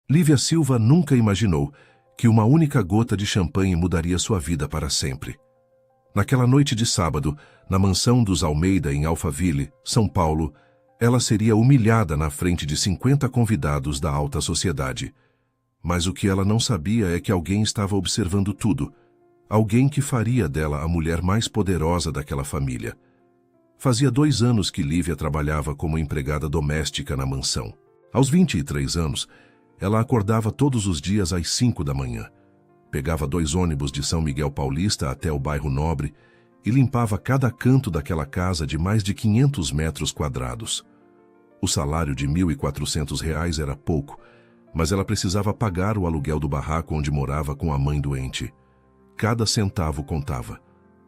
Lívia Silva nunca imaginou que uma única gota de champanhe mudaria sua vida para sempre. Naquela noite de sábado, na mansão dos Almeida em Alphaville, São Paulo, ela seria humilhada na frente de 50 convidados da alta sociedade. Mas o que ela não sabia é que alguém estava observando tudo. Alguém que faria dela a mulher mais poderosa daquela família. Fazia 2 anos que Lívia trabalhava como empregada doméstica na mansão. Aos 23 anos, ela acordava todos os dias às 5 da manhã. Pegava 2 ônibus de São Miguel Paulista até o bairro Nobre e limpava cada canto daquela casa de mais de 500 metros quadrados. O salário de R$ 1.400 era pouco, mas ela precisava pagar o aluguel do barraco onde morava com a mãe doente. Cada centavo contava.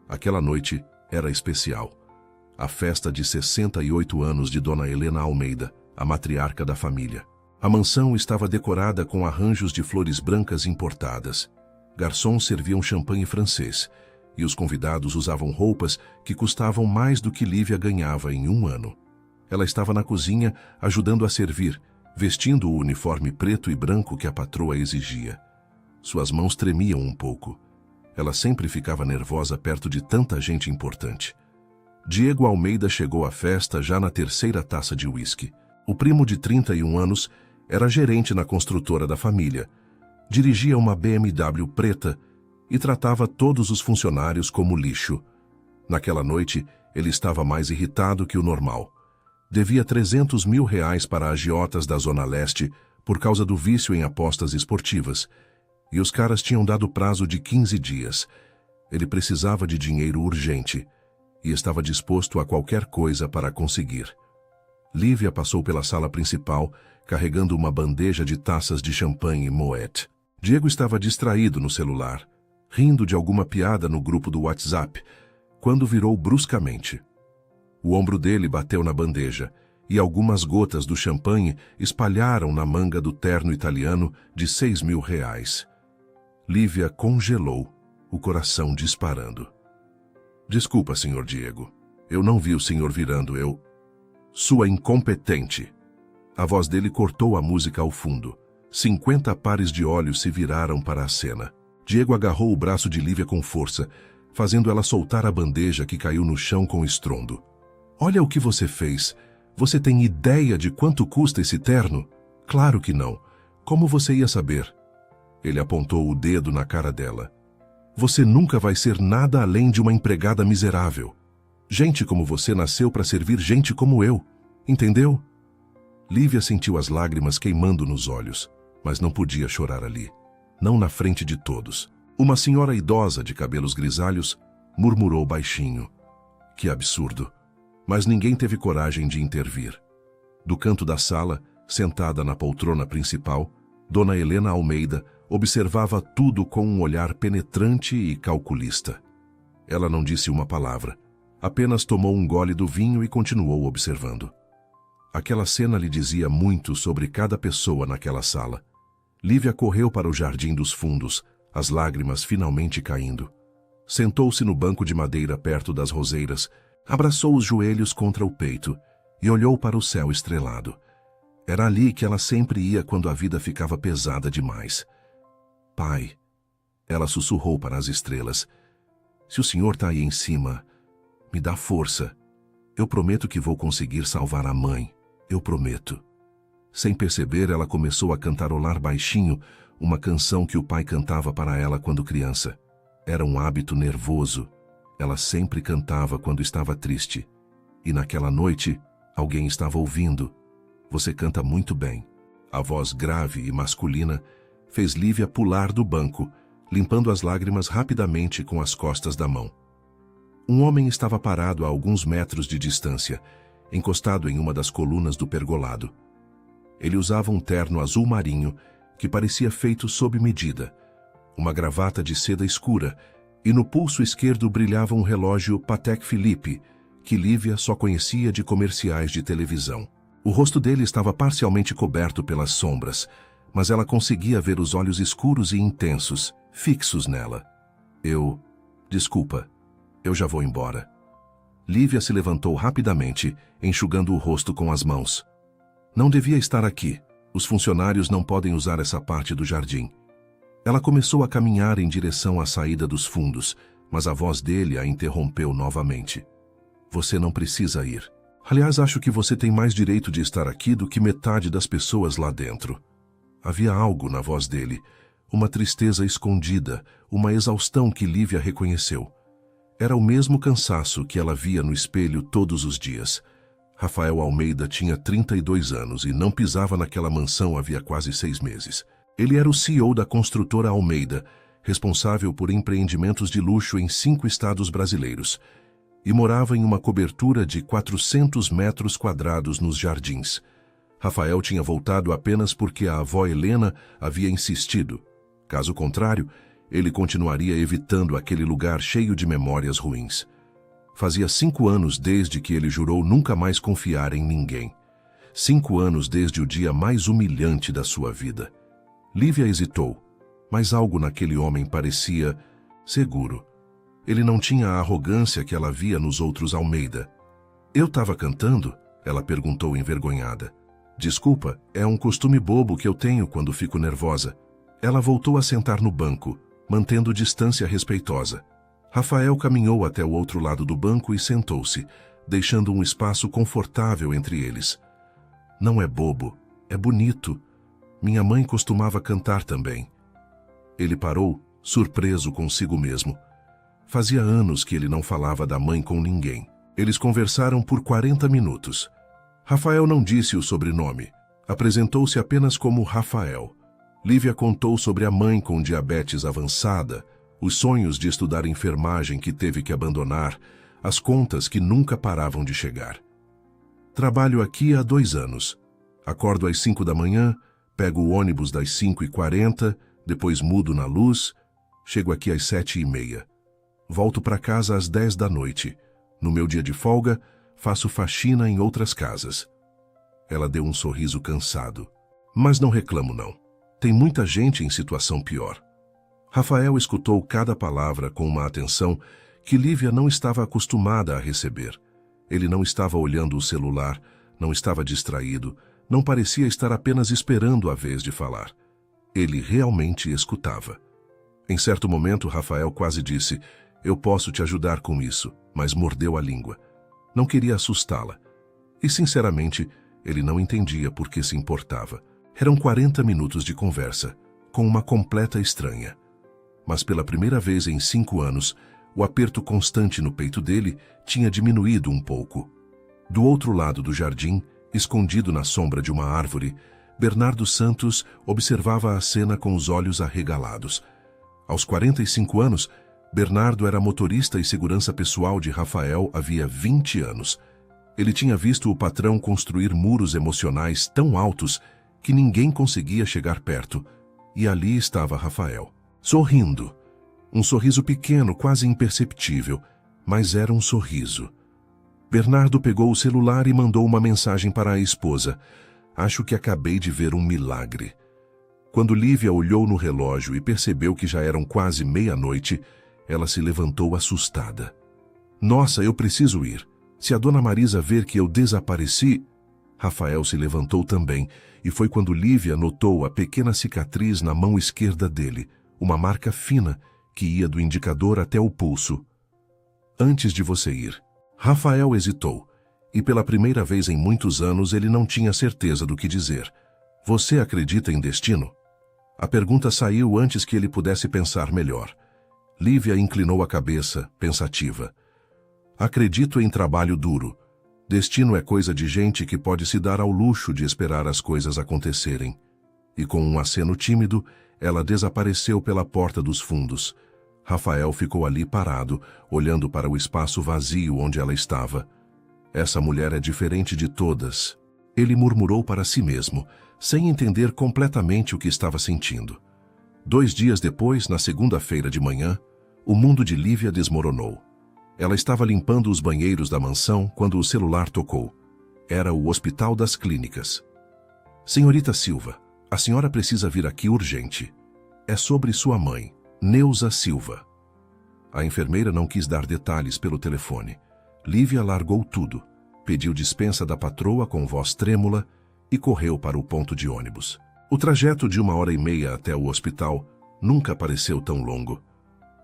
Aquela noite era especial. A festa de 68 anos de Dona Helena Almeida, a matriarca da família. A mansão estava decorada com arranjos de flores brancas importadas. Garçons serviam champanhe francês, e os convidados usavam roupas que custavam mais do que Lívia ganhava em 1 ano. Ela estava na cozinha ajudando a servir, vestindo o uniforme preto e branco que a patroa exigia. Suas mãos tremiam um pouco. Ela sempre ficava nervosa perto de tanta gente importante. Diego Almeida chegou à festa já na 3ª taça de uísque. O primo de 31 anos era gerente na construtora da família. Dirigia uma BMW preta e tratava todos os funcionários como lixo. Naquela noite, ele estava mais irritado que o normal. Devia R$300 mil para agiotas da Zona Leste por causa do vício em apostas esportivas. E os caras tinham dado prazo de 15 dias. Ele precisava de dinheiro urgente e estava disposto a qualquer coisa para conseguir. Lívia passou pela sala principal, carregando uma bandeja de taças de champanhe Moet. Diego estava distraído no celular, rindo de alguma piada no grupo do WhatsApp, quando virou bruscamente. O ombro dele bateu na bandeja, e algumas gotas do champanhe espalharam na manga do terno italiano de R$6 mil. Lívia congelou, o coração disparando. Desculpa, senhor Diego. Eu não vi o senhor virando, Sua incompetente. A voz dele cortou a música ao fundo. 50 pares de olhos se viraram para a cena. Diego agarrou o braço de Lívia com força, fazendo ela soltar a bandeja que caiu no chão com estrondo. Olha o que você fez. Você tem ideia de quanto custa esse terno? Claro que não. Como você ia saber? Ele apontou o dedo na cara dela. Você nunca vai ser nada além de uma empregada miserável. Gente como você nasceu para servir gente como eu. Entendeu? Lívia sentiu as lágrimas queimando nos olhos, mas não podia chorar ali. Não na frente de todos. Uma senhora idosa de cabelos grisalhos murmurou baixinho. Que absurdo. Mas ninguém teve coragem de intervir. Do canto da sala, sentada na poltrona principal, Dona Helena Almeida observava tudo com um olhar penetrante e calculista. Ela não disse uma palavra, apenas tomou um gole do vinho e continuou observando. Aquela cena lhe dizia muito sobre cada pessoa naquela sala. Lívia correu para o jardim dos fundos, as lágrimas finalmente caindo. Sentou-se no banco de madeira perto das roseiras, abraçou os joelhos contra o peito e olhou para o céu estrelado. Era ali que ela sempre ia quando a vida ficava pesada demais. Pai, ela sussurrou para as estrelas, se o senhor está aí em cima, me dá força. Eu prometo que vou conseguir salvar a mãe. Eu prometo. Sem perceber, ela começou a cantarolar baixinho uma canção que o pai cantava para ela quando criança. Era um hábito nervoso. Ela sempre cantava quando estava triste. E naquela noite, alguém estava ouvindo. Você canta muito bem. A voz grave e masculina fez Lívia pular do banco, limpando as lágrimas rapidamente com as costas da mão. Um homem estava parado a alguns metros de distância, encostado em uma das colunas do pergolado. Ele usava um terno azul marinho que parecia feito sob medida, uma gravata de seda escura, e no pulso esquerdo brilhava um relógio Patek Philippe, que Lívia só conhecia de comerciais de televisão. O rosto dele estava parcialmente coberto pelas sombras, mas ela conseguia ver os olhos escuros e intensos, fixos nela. Desculpa, eu já vou embora. Lívia se levantou rapidamente, enxugando o rosto com as mãos. Não devia estar aqui. Os funcionários não podem usar essa parte do jardim. Ela começou a caminhar em direção à saída dos fundos, mas a voz dele a interrompeu novamente. Você não precisa ir. Aliás, acho que você tem mais direito de estar aqui do que metade das pessoas lá dentro. Havia algo na voz dele, uma tristeza escondida, uma exaustão que Lívia reconheceu. Era o mesmo cansaço que ela via no espelho todos os dias. Rafael Almeida tinha 32 anos e não pisava naquela mansão havia quase 6 meses. Ele era o CEO da construtora Almeida, responsável por empreendimentos de luxo em 5 estados brasileiros, e morava em uma cobertura de 400 metros quadrados nos jardins. Rafael tinha voltado apenas porque a avó Helena havia insistido. Caso contrário, ele continuaria evitando aquele lugar cheio de memórias ruins. Fazia 5 anos desde que ele jurou nunca mais confiar em ninguém. 5 anos desde o dia mais humilhante da sua vida. Lívia hesitou, mas algo naquele homem parecia seguro. Ele não tinha a arrogância que ela via nos outros Almeida. Eu estava cantando? Ela perguntou envergonhada. Desculpa, é um costume bobo que eu tenho quando fico nervosa. Ela voltou a sentar no banco, mantendo distância respeitosa. Rafael caminhou até o outro lado do banco e sentou-se, deixando um espaço confortável entre eles. Não é bobo, é bonito. Minha mãe costumava cantar também. Ele parou, surpreso consigo mesmo. Fazia anos que ele não falava da mãe com ninguém. Eles conversaram por 40 minutos. Rafael não disse o sobrenome. Apresentou-se apenas como Rafael. Lívia contou sobre a mãe com diabetes avançada, os sonhos de estudar enfermagem que teve que abandonar, as contas que nunca paravam de chegar. Trabalho aqui há 2 anos. Acordo às 5 da manhã, pego o ônibus das 5h40, depois mudo na luz, chego aqui às 7h30. Volto para casa às 10 da noite. No meu dia de folga, faço faxina em outras casas. Ela deu um sorriso cansado. Mas não reclamo não. Tem muita gente em situação pior. Rafael escutou cada palavra com uma atenção que Lívia não estava acostumada a receber. Ele não estava olhando o celular, não estava distraído, não parecia estar apenas esperando a vez de falar. Ele realmente escutava. Em certo momento, Rafael quase disse: eu posso te ajudar com isso, mas mordeu a língua. Não queria assustá-la. E, sinceramente, ele não entendia por que se importava. Eram 40 minutos de conversa, com uma completa estranha. Mas pela primeira vez em 5 anos, o aperto constante no peito dele tinha diminuído um pouco. Do outro lado do jardim, escondido na sombra de uma árvore, Bernardo Santos observava a cena com os olhos arregalados. Aos 45 anos, Bernardo era motorista e segurança pessoal de Rafael havia 20 anos. Ele tinha visto o patrão construir muros emocionais tão altos que ninguém conseguia chegar perto. E ali estava Rafael, sorrindo. Um sorriso pequeno, quase imperceptível, mas era um sorriso. Bernardo pegou o celular e mandou uma mensagem para a esposa. Acho que acabei de ver um milagre. Quando Lívia olhou no relógio e percebeu que já eram quase meia-noite, ela se levantou assustada. Nossa, eu preciso ir. Se a dona Marisa ver que eu desapareci... Rafael se levantou também, e foi quando Lívia notou a pequena cicatriz na mão esquerda dele, uma marca fina que ia do indicador até o pulso. Antes de você ir. Rafael hesitou, e pela primeira vez em muitos anos ele não tinha certeza do que dizer. Você acredita em destino? A pergunta saiu antes que ele pudesse pensar melhor. Lívia inclinou a cabeça, pensativa. Acredito em trabalho duro. Destino é coisa de gente que pode se dar ao luxo de esperar as coisas acontecerem. E com um aceno tímido, ela desapareceu pela porta dos fundos. Rafael ficou ali parado, olhando para o espaço vazio onde ela estava. Essa mulher é diferente de todas. Ele murmurou para si mesmo, sem entender completamente o que estava sentindo. 2 dias depois, na segunda-feira de manhã, o mundo de Lívia desmoronou. Ela estava limpando os banheiros da mansão quando o celular tocou. Era o Hospital das Clínicas. Senhorita Silva, a senhora precisa vir aqui urgente. É sobre sua mãe, Neuza Silva. A enfermeira não quis dar detalhes pelo telefone. Lívia largou tudo. Pediu dispensa da patroa com voz trêmula e correu para o ponto de ônibus. O trajeto de 1h30 até o hospital nunca pareceu tão longo.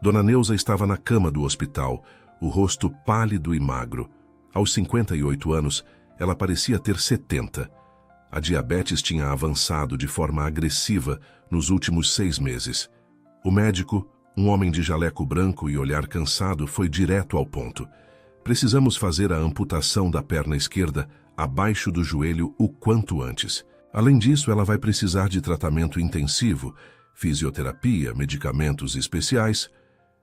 Dona Neuza estava na cama do hospital, o rosto pálido e magro. Aos 58 anos, ela parecia ter 70. A diabetes tinha avançado de forma agressiva nos últimos 6 meses. O médico, um homem de jaleco branco e olhar cansado, foi direto ao ponto. Precisamos fazer a amputação da perna esquerda abaixo do joelho o quanto antes. Além disso, ela vai precisar de tratamento intensivo, fisioterapia, medicamentos especiais.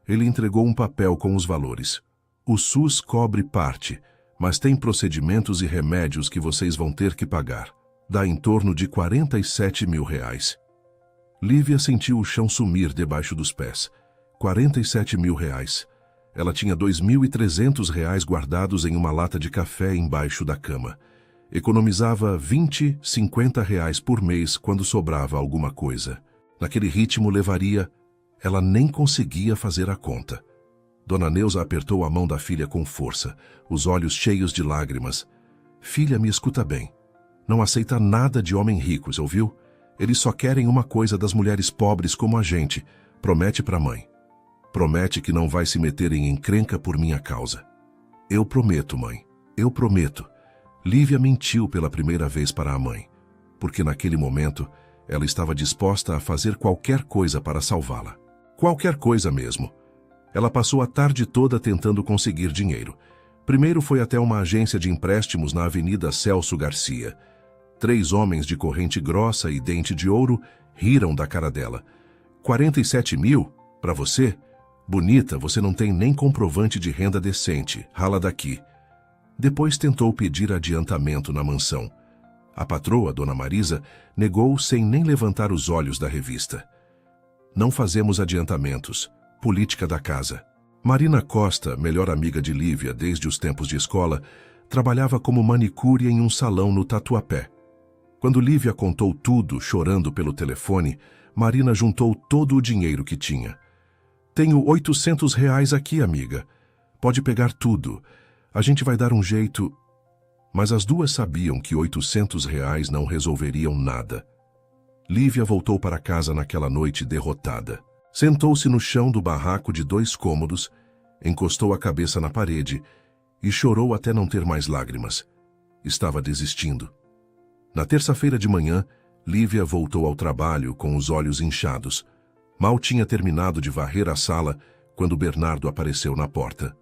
Ele entregou um papel com os valores. O SUS cobre parte, mas tem procedimentos e remédios que vocês vão ter que pagar. Dá em torno de R$47 mil. Lívia sentiu o chão sumir debaixo dos pés. R$47 mil. Ela tinha R$2.300 guardados em uma lata de café embaixo da cama. Economizava R$20, R$50 por mês quando sobrava alguma coisa. Naquele ritmo levaria... Ela nem conseguia fazer a conta. Dona Neuza apertou a mão da filha com força, os olhos cheios de lágrimas. Filha, me escuta bem. Não aceita nada de homem ricos, ouviu? Eles só querem uma coisa das mulheres pobres como a gente. Promete pra mãe. Promete que não vai se meter em encrenca por minha causa. Eu prometo, mãe. Eu prometo. Lívia mentiu pela primeira vez para a mãe, porque naquele momento ela estava disposta a fazer qualquer coisa para salvá-la. Qualquer coisa mesmo. Ela passou a tarde toda tentando conseguir dinheiro. Primeiro foi até uma agência de empréstimos na Avenida Celso Garcia. 3 homens de corrente grossa e dente de ouro riram da cara dela. 47 mil? Para você? Bonita, você não tem nem comprovante de renda decente. Rala daqui. Depois tentou pedir adiantamento na mansão. A patroa, Dona Marisa, negou sem nem levantar os olhos da revista. Não fazemos adiantamentos. Política da casa. Marina Costa, melhor amiga de Lívia desde os tempos de escola, trabalhava como manicure em um salão no Tatuapé. Quando Lívia contou tudo, chorando pelo telefone, Marina juntou todo o dinheiro que tinha. Tenho R$800 aqui, amiga. Pode pegar tudo. A gente vai dar um jeito... Mas as duas sabiam que R$800 não resolveriam nada. Lívia voltou para casa naquela noite derrotada. Sentou-se no chão do barraco de 2 cômodos, encostou a cabeça na parede e chorou até não ter mais lágrimas. Estava desistindo. Na terça-feira de manhã, Lívia voltou ao trabalho com os olhos inchados. Mal tinha terminado de varrer a sala quando Bernardo apareceu na porta.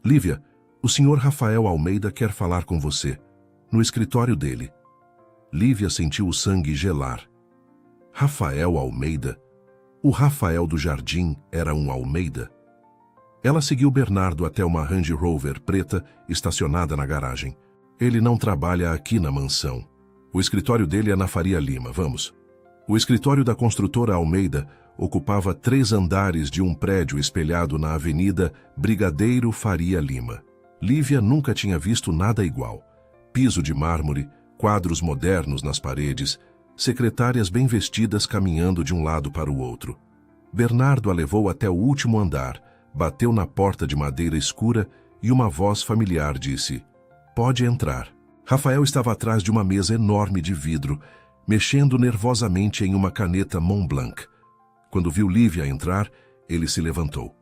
Lívia, o senhor Rafael Almeida quer falar com você, no escritório dele. Lívia sentiu o sangue gelar. Rafael Almeida? O Rafael do Jardim era um Almeida? Ela seguiu Bernardo até uma Range Rover preta estacionada na garagem. Ele não trabalha aqui na mansão. O escritório dele é na Faria Lima, vamos. O escritório da construtora Almeida ocupava 3 andares de um prédio espelhado na Avenida Brigadeiro Faria Lima. Lívia nunca tinha visto nada igual. Piso de mármore, quadros modernos nas paredes, secretárias bem vestidas caminhando de um lado para o outro. Bernardo a levou até o último andar, bateu na porta de madeira escura e uma voz familiar disse: "Pode entrar." Rafael estava atrás de uma mesa enorme de vidro, mexendo nervosamente em uma caneta Montblanc. Quando viu Lívia entrar, ele se levantou.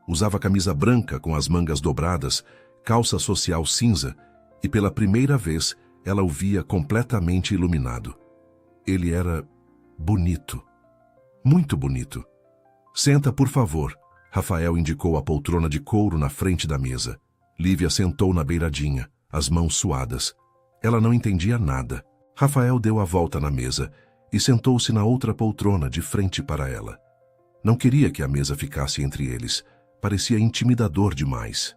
Usava camisa branca com as mangas dobradas, calça social cinza, e pela primeira vez ela o via completamente iluminado. Ele era bonito. Muito bonito. "Senta, por favor." Rafael indicou a poltrona de couro na frente da mesa. Lívia sentou na beiradinha, as mãos suadas. Ela não entendia nada. Rafael deu a volta na mesa e sentou-se na outra poltrona de frente para ela. Não queria que a mesa ficasse entre eles. Parecia intimidador demais.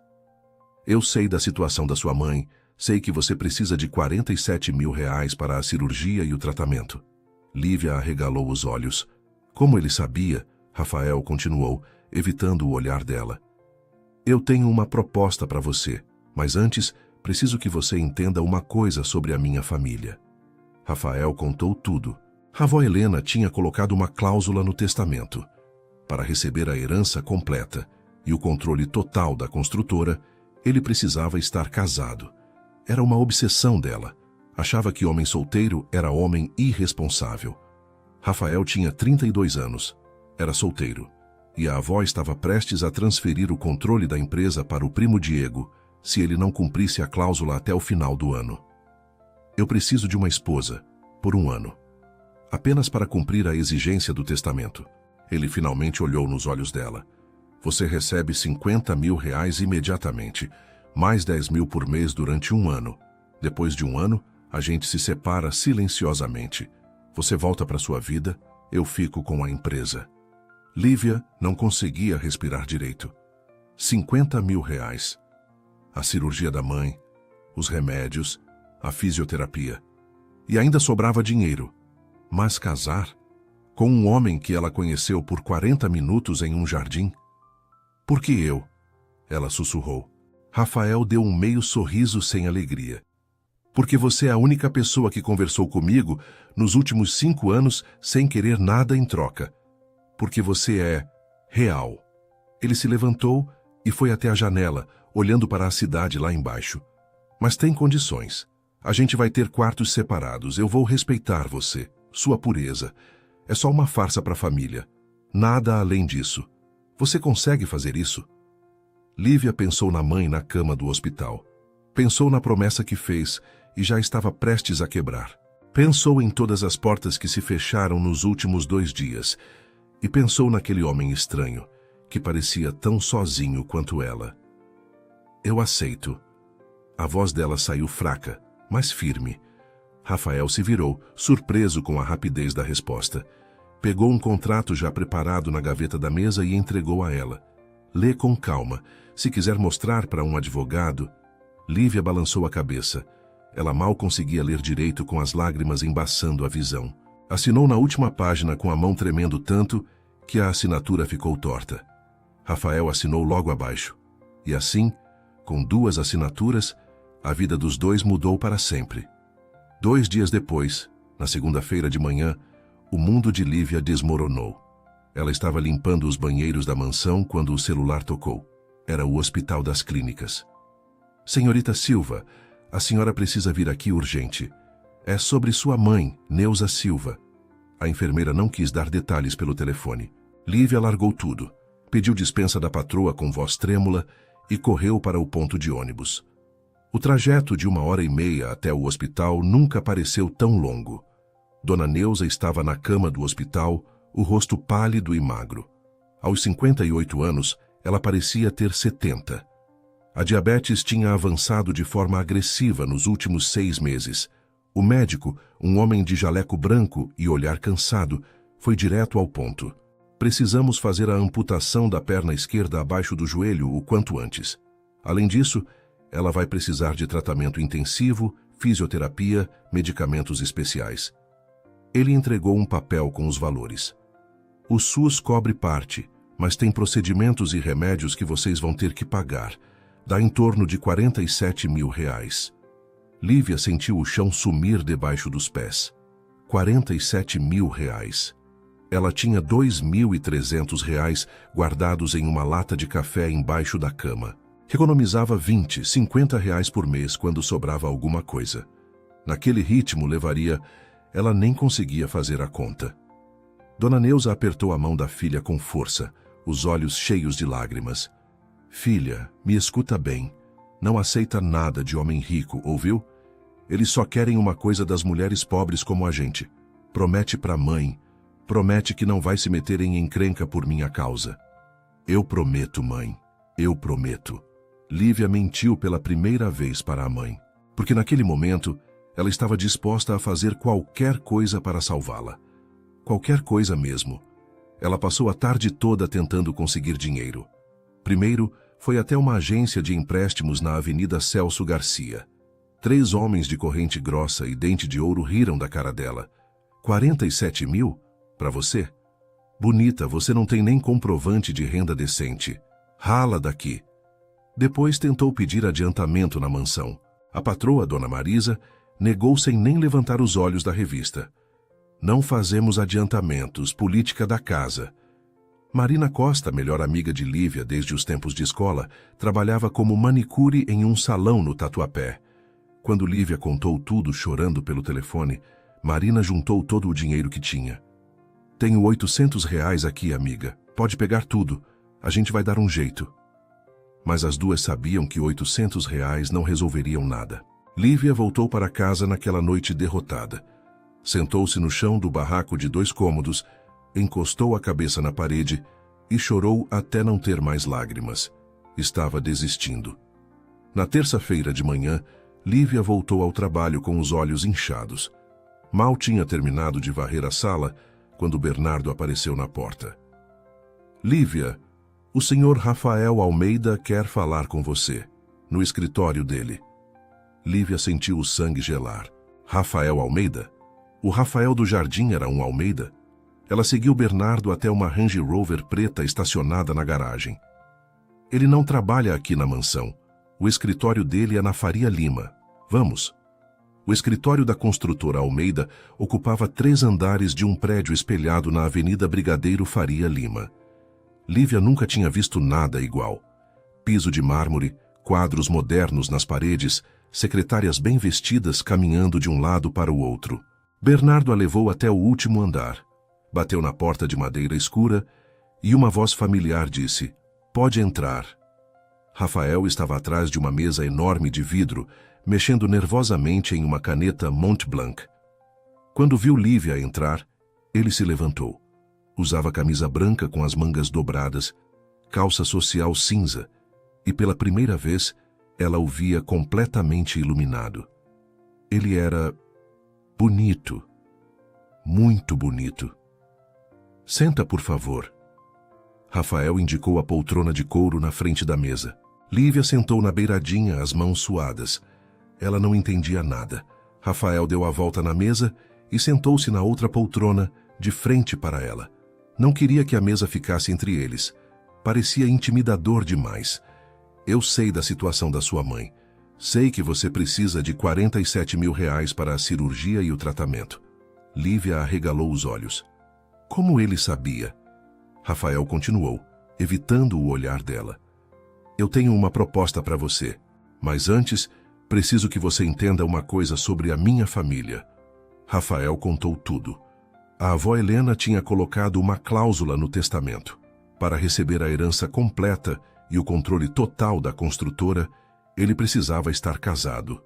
"Eu sei da situação da sua mãe. Sei que você precisa de R$47 mil para a cirurgia e o tratamento." Lívia arregalou os olhos. Como ele sabia, Rafael continuou, evitando o olhar dela. "Eu tenho uma proposta para você, mas antes preciso que você entenda uma coisa sobre a minha família." Rafael contou tudo. A avó Helena tinha colocado uma cláusula no testamento. Para receber a herança completa e o controle total da construtora, ele precisava estar casado. Era uma obsessão dela. Achava que homem solteiro era homem irresponsável. Rafael tinha 32 anos, era solteiro, e a avó estava prestes a transferir o controle da empresa para o primo Diego, se ele não cumprisse a cláusula até o final do ano. Eu preciso de uma esposa, por 1 ano. Apenas para cumprir a exigência do testamento. Ele finalmente olhou nos olhos dela. Você recebe 50 mil reais imediatamente, mais 10 mil por mês durante 1 ano. Depois de 1 ano, a gente se separa silenciosamente. Você volta para sua vida, eu fico com a empresa. Lívia não conseguia respirar direito. 50 mil reais. A cirurgia da mãe, os remédios, a fisioterapia. E ainda sobrava dinheiro. Mas casar? Com um homem que ela conheceu por 40 minutos em um jardim? Por que eu? Ela sussurrou. Rafael deu um meio sorriso sem alegria. Porque você é a única pessoa que conversou comigo nos últimos 5 anos sem querer nada em troca. Porque você é real. Ele se levantou e foi até a janela, olhando para a cidade lá embaixo. Mas tem condições. A gente vai ter quartos separados. Eu vou respeitar você, sua pureza. É só uma farsa para a família. Nada além disso. Você consegue fazer isso? Lívia pensou na mãe na cama do hospital. Pensou na promessa que fez e já estava prestes a quebrar. Pensou em todas as portas que se fecharam nos últimos 2 dias. E pensou naquele homem estranho, que parecia tão sozinho quanto ela. Eu aceito. A voz dela saiu fraca, mas firme. Rafael se virou, surpreso com a rapidez da resposta. Pegou um contrato já preparado na gaveta da mesa e entregou a ela. Lê com calma. Se quiser mostrar para um advogado... Lívia balançou a cabeça. Ela mal conseguia ler direito com as lágrimas embaçando a visão. Assinou na última página com a mão tremendo tanto que a assinatura ficou torta. Rafael assinou logo abaixo. E assim, com 2 assinaturas, a vida dos dois mudou para sempre. 2 dias depois, na segunda-feira de manhã, o mundo de Lívia desmoronou. Ela estava limpando os banheiros da mansão quando o celular tocou. Era o Hospital das Clínicas. Senhorita Silva, a senhora precisa vir aqui urgente. É sobre sua mãe, Neuza Silva. A enfermeira não quis dar detalhes pelo telefone. Lívia largou tudo, pediu dispensa da patroa com voz trêmula e correu para o ponto de ônibus. O trajeto de 1h30 até o hospital nunca pareceu tão longo. Dona Neuza estava na cama do hospital, o rosto pálido e magro. Aos 58 anos, ela parecia ter 70. A diabetes tinha avançado de forma agressiva nos últimos 6 meses. O médico, um homem de jaleco branco e olhar cansado, foi direto ao ponto. Precisamos fazer a amputação da perna esquerda abaixo do joelho o quanto antes. Além disso, ela vai precisar de tratamento intensivo, fisioterapia, medicamentos especiais. Ele entregou um papel com os valores. O SUS cobre parte, mas tem procedimentos e remédios que vocês vão ter que pagar. Dá em torno de 47 mil reais. Lívia sentiu o chão sumir debaixo dos pés. 47 mil reais. Ela tinha 2.300 reais guardados em uma lata de café embaixo da cama. Economizava 20, 50 reais por mês quando sobrava alguma coisa. Naquele ritmo levaria... Ela nem conseguia fazer a conta. Dona Neuza apertou a mão da filha com força, os olhos cheios de lágrimas. Filha, me escuta bem. Não aceita nada de homem rico, ouviu? Eles só querem uma coisa das mulheres pobres como a gente. Promete pra mãe. Promete que não vai se meter em encrenca por minha causa. Eu prometo, mãe. Eu prometo. Lívia mentiu pela primeira vez para a mãe. Porque naquele momento, ela estava disposta a fazer qualquer coisa para salvá-la. Qualquer coisa mesmo. Ela passou a tarde toda tentando conseguir dinheiro. Primeiro, foi até uma agência de empréstimos na Avenida Celso Garcia. 3 homens de corrente grossa e dente de ouro riram da cara dela. 47 mil? Para você? Bonita, você não tem nem comprovante de renda decente. Rala daqui. Depois tentou pedir adiantamento na mansão. A patroa, Dona Marisa, negou sem nem levantar os olhos da revista. Não fazemos adiantamentos, política da casa. Marina Costa, melhor amiga de Lívia desde os tempos de escola, trabalhava como manicure em um salão no Tatuapé. Quando Lívia contou tudo chorando pelo telefone, Marina juntou todo o dinheiro que tinha. Tenho R$ 800 aqui, amiga. Pode pegar tudo. A gente vai dar um jeito. Mas as duas sabiam que R$ 800 não resolveriam nada. Lívia voltou para casa naquela noite derrotada. Sentou-se no chão do barraco de 2 cômodos, encostou a cabeça na parede e chorou até não ter mais lágrimas. Estava desistindo. Na terça-feira de manhã, Lívia voltou ao trabalho com os olhos inchados. Mal tinha terminado de varrer a sala quando Bernardo apareceu na porta. Lívia, o senhor Rafael Almeida quer falar com você, no escritório dele. Lívia sentiu o sangue gelar. Rafael Almeida? O Rafael do Jardim era um Almeida? Ela seguiu Bernardo até uma Range Rover preta estacionada na garagem. Ele não trabalha aqui na mansão. O escritório dele é na Faria Lima. Vamos. O escritório da construtora Almeida ocupava 3 andares de um prédio espelhado na Avenida Brigadeiro Faria Lima. Lívia nunca tinha visto nada igual. Piso de mármore, quadros modernos nas paredes, secretárias bem vestidas caminhando de um lado para o outro. Bernardo a levou até o último andar. Bateu na porta de madeira escura e uma voz familiar disse: "Pode entrar." Rafael estava atrás de uma mesa enorme de vidro, mexendo nervosamente em uma caneta Mont Blanc. Quando viu Lívia entrar, ele se levantou. Usava camisa branca com as mangas dobradas, calça social cinza, e pela primeira vez ela o via completamente iluminado. Ele era bonito, muito bonito. "Senta, por favor." Rafael indicou a poltrona de couro na frente da mesa. Lívia sentou na beiradinha, as mãos suadas. Ela não entendia nada. Rafael deu a volta na mesa e sentou-se na outra poltrona, de frente para ela. Não queria que a mesa ficasse entre eles. Parecia intimidador demais. "Eu sei da situação da sua mãe. Sei que você precisa de R$ 47.000 para a cirurgia e o tratamento." Lívia arregalou os olhos. Como ele sabia? Rafael continuou, evitando o olhar dela. "Eu tenho uma proposta para você, mas antes, preciso que você entenda uma coisa sobre a minha família." Rafael contou tudo. A avó Helena tinha colocado uma cláusula no testamento. Para receber a herança completa e o controle total da construtora, ele precisava estar casado.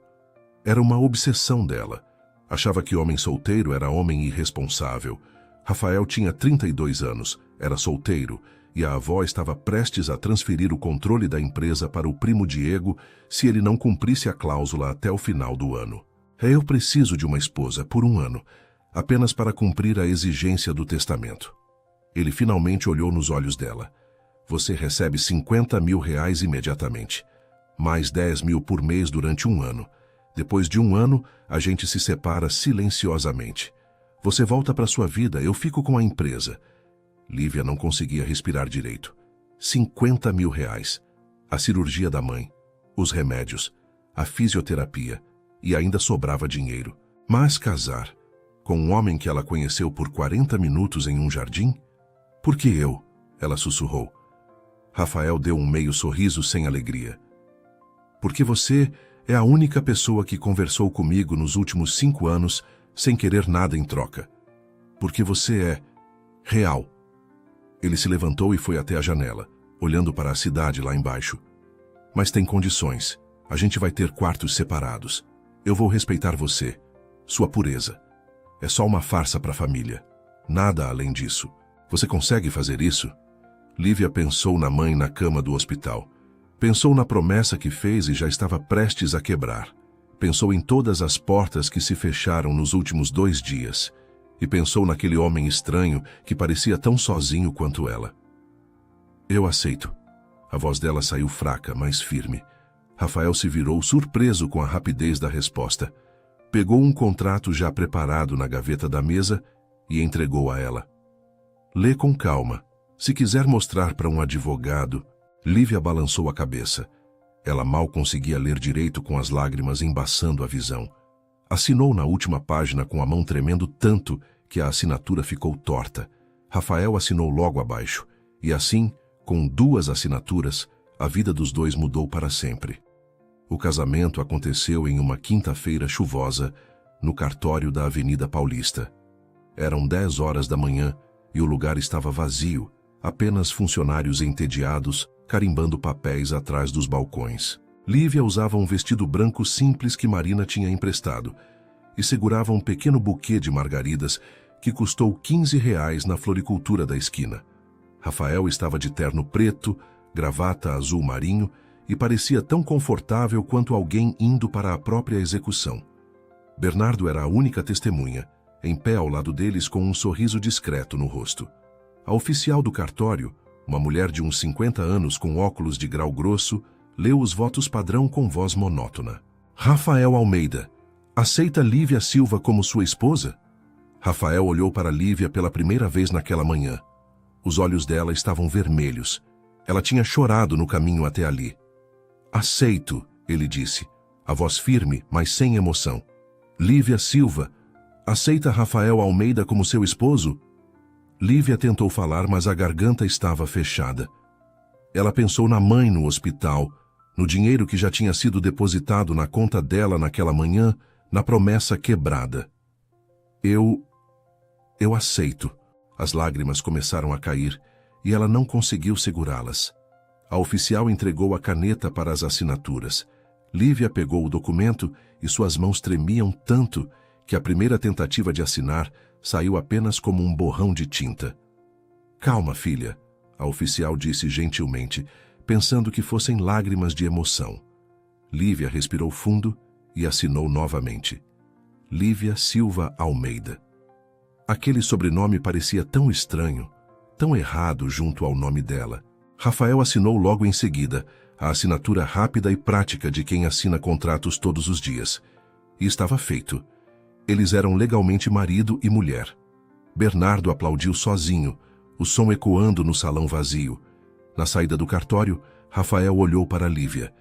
Era uma obsessão dela. Achava que homem solteiro era homem irresponsável. Rafael tinha 32 anos, era solteiro, e a avó estava prestes a transferir o controle da empresa para o primo Diego se ele não cumprisse a cláusula até o final do ano. "Eu preciso de uma esposa por 1 ano, apenas para cumprir a exigência do testamento." Ele finalmente olhou nos olhos dela. "Você recebe R$ 50.000 imediatamente, mais 10.000 por mês durante 1 ano. Depois de 1 ano, a gente se separa silenciosamente. Você volta para sua vida, eu fico com a empresa." Lívia não conseguia respirar direito. R$ 50.000. A cirurgia da mãe, os remédios, a fisioterapia, e ainda sobrava dinheiro. Mas casar com um homem que ela conheceu por 40 minutos em um jardim? "Por que eu?" ela sussurrou. Rafael deu um meio sorriso sem alegria. "Porque você é a única pessoa que conversou comigo nos últimos 5 anos sem querer nada em troca. Porque você é real." Ele se levantou e foi até a janela, olhando para a cidade lá embaixo. "Mas tem condições. A gente vai ter quartos separados. Eu vou respeitar você, sua pureza. É só uma farsa para a família. Nada além disso. Você consegue fazer isso?" Lívia pensou na mãe na cama do hospital. Pensou na promessa que fez e já estava prestes a quebrar. Pensou em todas as portas que se fecharam nos últimos 2 dias. E pensou naquele homem estranho que parecia tão sozinho quanto ela. "Eu aceito." A voz dela saiu fraca, mas firme. Rafael se virou surpreso com a rapidez da resposta. Pegou um contrato já preparado na gaveta da mesa e entregou a ela. "Lê com calma. Se quiser mostrar para um advogado..." Lívia balançou a cabeça. Ela mal conseguia ler direito com as lágrimas embaçando a visão. Assinou na última página com a mão tremendo tanto que a assinatura ficou torta. Rafael assinou logo abaixo. E assim, com 2 assinaturas, a vida dos dois mudou para sempre. O casamento aconteceu em uma quinta-feira chuvosa, no cartório da Avenida Paulista. Eram 10 horas da manhã e o lugar estava vazio, apenas funcionários entediados carimbando papéis atrás dos balcões. Lívia usava um vestido branco simples que Marina tinha emprestado e segurava um pequeno buquê de margaridas que custou R$ 15 na floricultura da esquina. Rafael estava de terno preto, gravata azul marinho e parecia tão confortável quanto alguém indo para a própria execução. Bernardo era a única testemunha, em pé ao lado deles com um sorriso discreto no rosto. A oficial do cartório, uma mulher de uns 50 anos com óculos de grau grosso, leu os votos padrão com voz monótona. Rafael Almeida, aceita Lívia Silva como sua esposa? Rafael olhou para Lívia pela primeira vez naquela manhã. Os olhos dela estavam vermelhos. Ela tinha chorado no caminho até ali. Aceito, ele disse, a voz firme, mas sem emoção. Lívia Silva, aceita Rafael Almeida como seu esposo? Lívia tentou falar, mas a garganta estava fechada. Ela pensou na mãe no hospital, no dinheiro que já tinha sido depositado na conta dela naquela manhã, na promessa quebrada. Eu aceito. As lágrimas começaram a cair e ela não conseguiu segurá-las. A oficial entregou a caneta para as assinaturas. Lívia pegou o documento e suas mãos tremiam tanto que a primeira tentativa de assinar saiu apenas como um borrão de tinta. Calma, filha, a oficial disse gentilmente, pensando que fossem lágrimas de emoção. Lívia respirou fundo e assinou novamente. Lívia Silva Almeida. Aquele sobrenome parecia tão estranho, tão errado junto ao nome dela. Rafael assinou logo em seguida, a assinatura rápida e prática de quem assina contratos todos os dias. E estava feito. Eles eram legalmente marido e mulher. Bernardo aplaudiu sozinho, o som ecoando no salão vazio. Na saída do cartório, Rafael olhou para Lívia.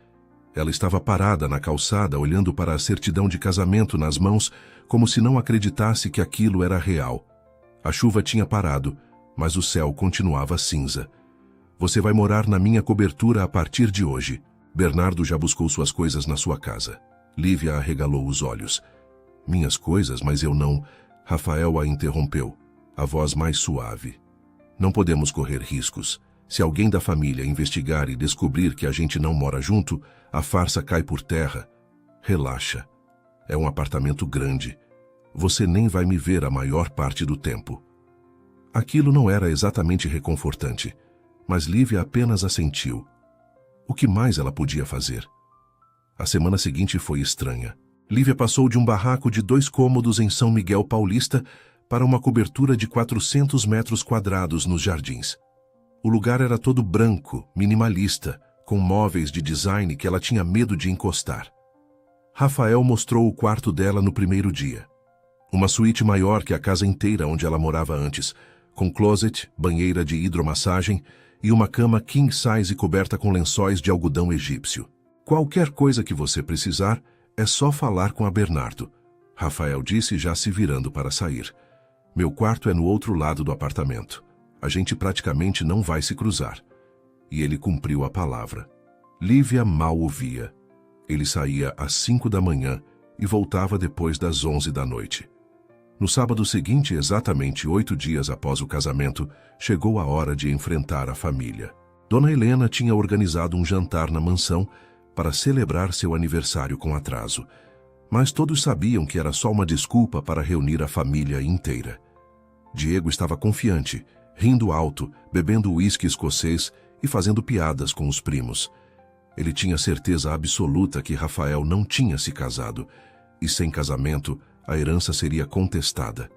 Ela estava parada na calçada, olhando para a certidão de casamento nas mãos, como se não acreditasse que aquilo era real. A chuva tinha parado, mas o céu continuava cinza. Você vai morar na minha cobertura a partir de hoje. Bernardo já buscou suas coisas na sua casa. Lívia arregalou os olhos. Minhas coisas, mas eu não... Rafael a interrompeu, a voz mais suave. Não podemos correr riscos. Se alguém da família investigar e descobrir que a gente não mora junto, a farsa cai por terra. Relaxa. É um apartamento grande. Você nem vai me ver a maior parte do tempo. Aquilo não era exatamente reconfortante, mas Lívia apenas assentiu. O que mais ela podia fazer? A semana seguinte foi estranha. Lívia passou de um barraco de 2 cômodos em São Miguel Paulista para uma cobertura de 400 metros quadrados nos jardins. O lugar era todo branco, minimalista, com móveis de design que ela tinha medo de encostar. Rafael mostrou o quarto dela no primeiro dia. Uma suíte maior que a casa inteira onde ela morava antes, com closet, banheira de hidromassagem e uma cama king size coberta com lençóis de algodão egípcio. Qualquer coisa que você precisar, é só falar com a Bernardo, Rafael disse já se virando para sair. Meu quarto é no outro lado do apartamento. A gente praticamente não vai se cruzar. E ele cumpriu a palavra. Lívia mal ouvia. Ele saía às 5 da manhã e voltava depois das 11 da noite. No sábado seguinte, exatamente 8 dias após o casamento, chegou a hora de enfrentar a família. Dona Helena tinha organizado um jantar na mansão para celebrar seu aniversário com atraso. Mas todos sabiam que era só uma desculpa para reunir a família inteira. Diego estava confiante, rindo alto, bebendo uísque escocês e fazendo piadas com os primos. Ele tinha certeza absoluta que Rafael não tinha se casado, e sem casamento, a herança seria contestada.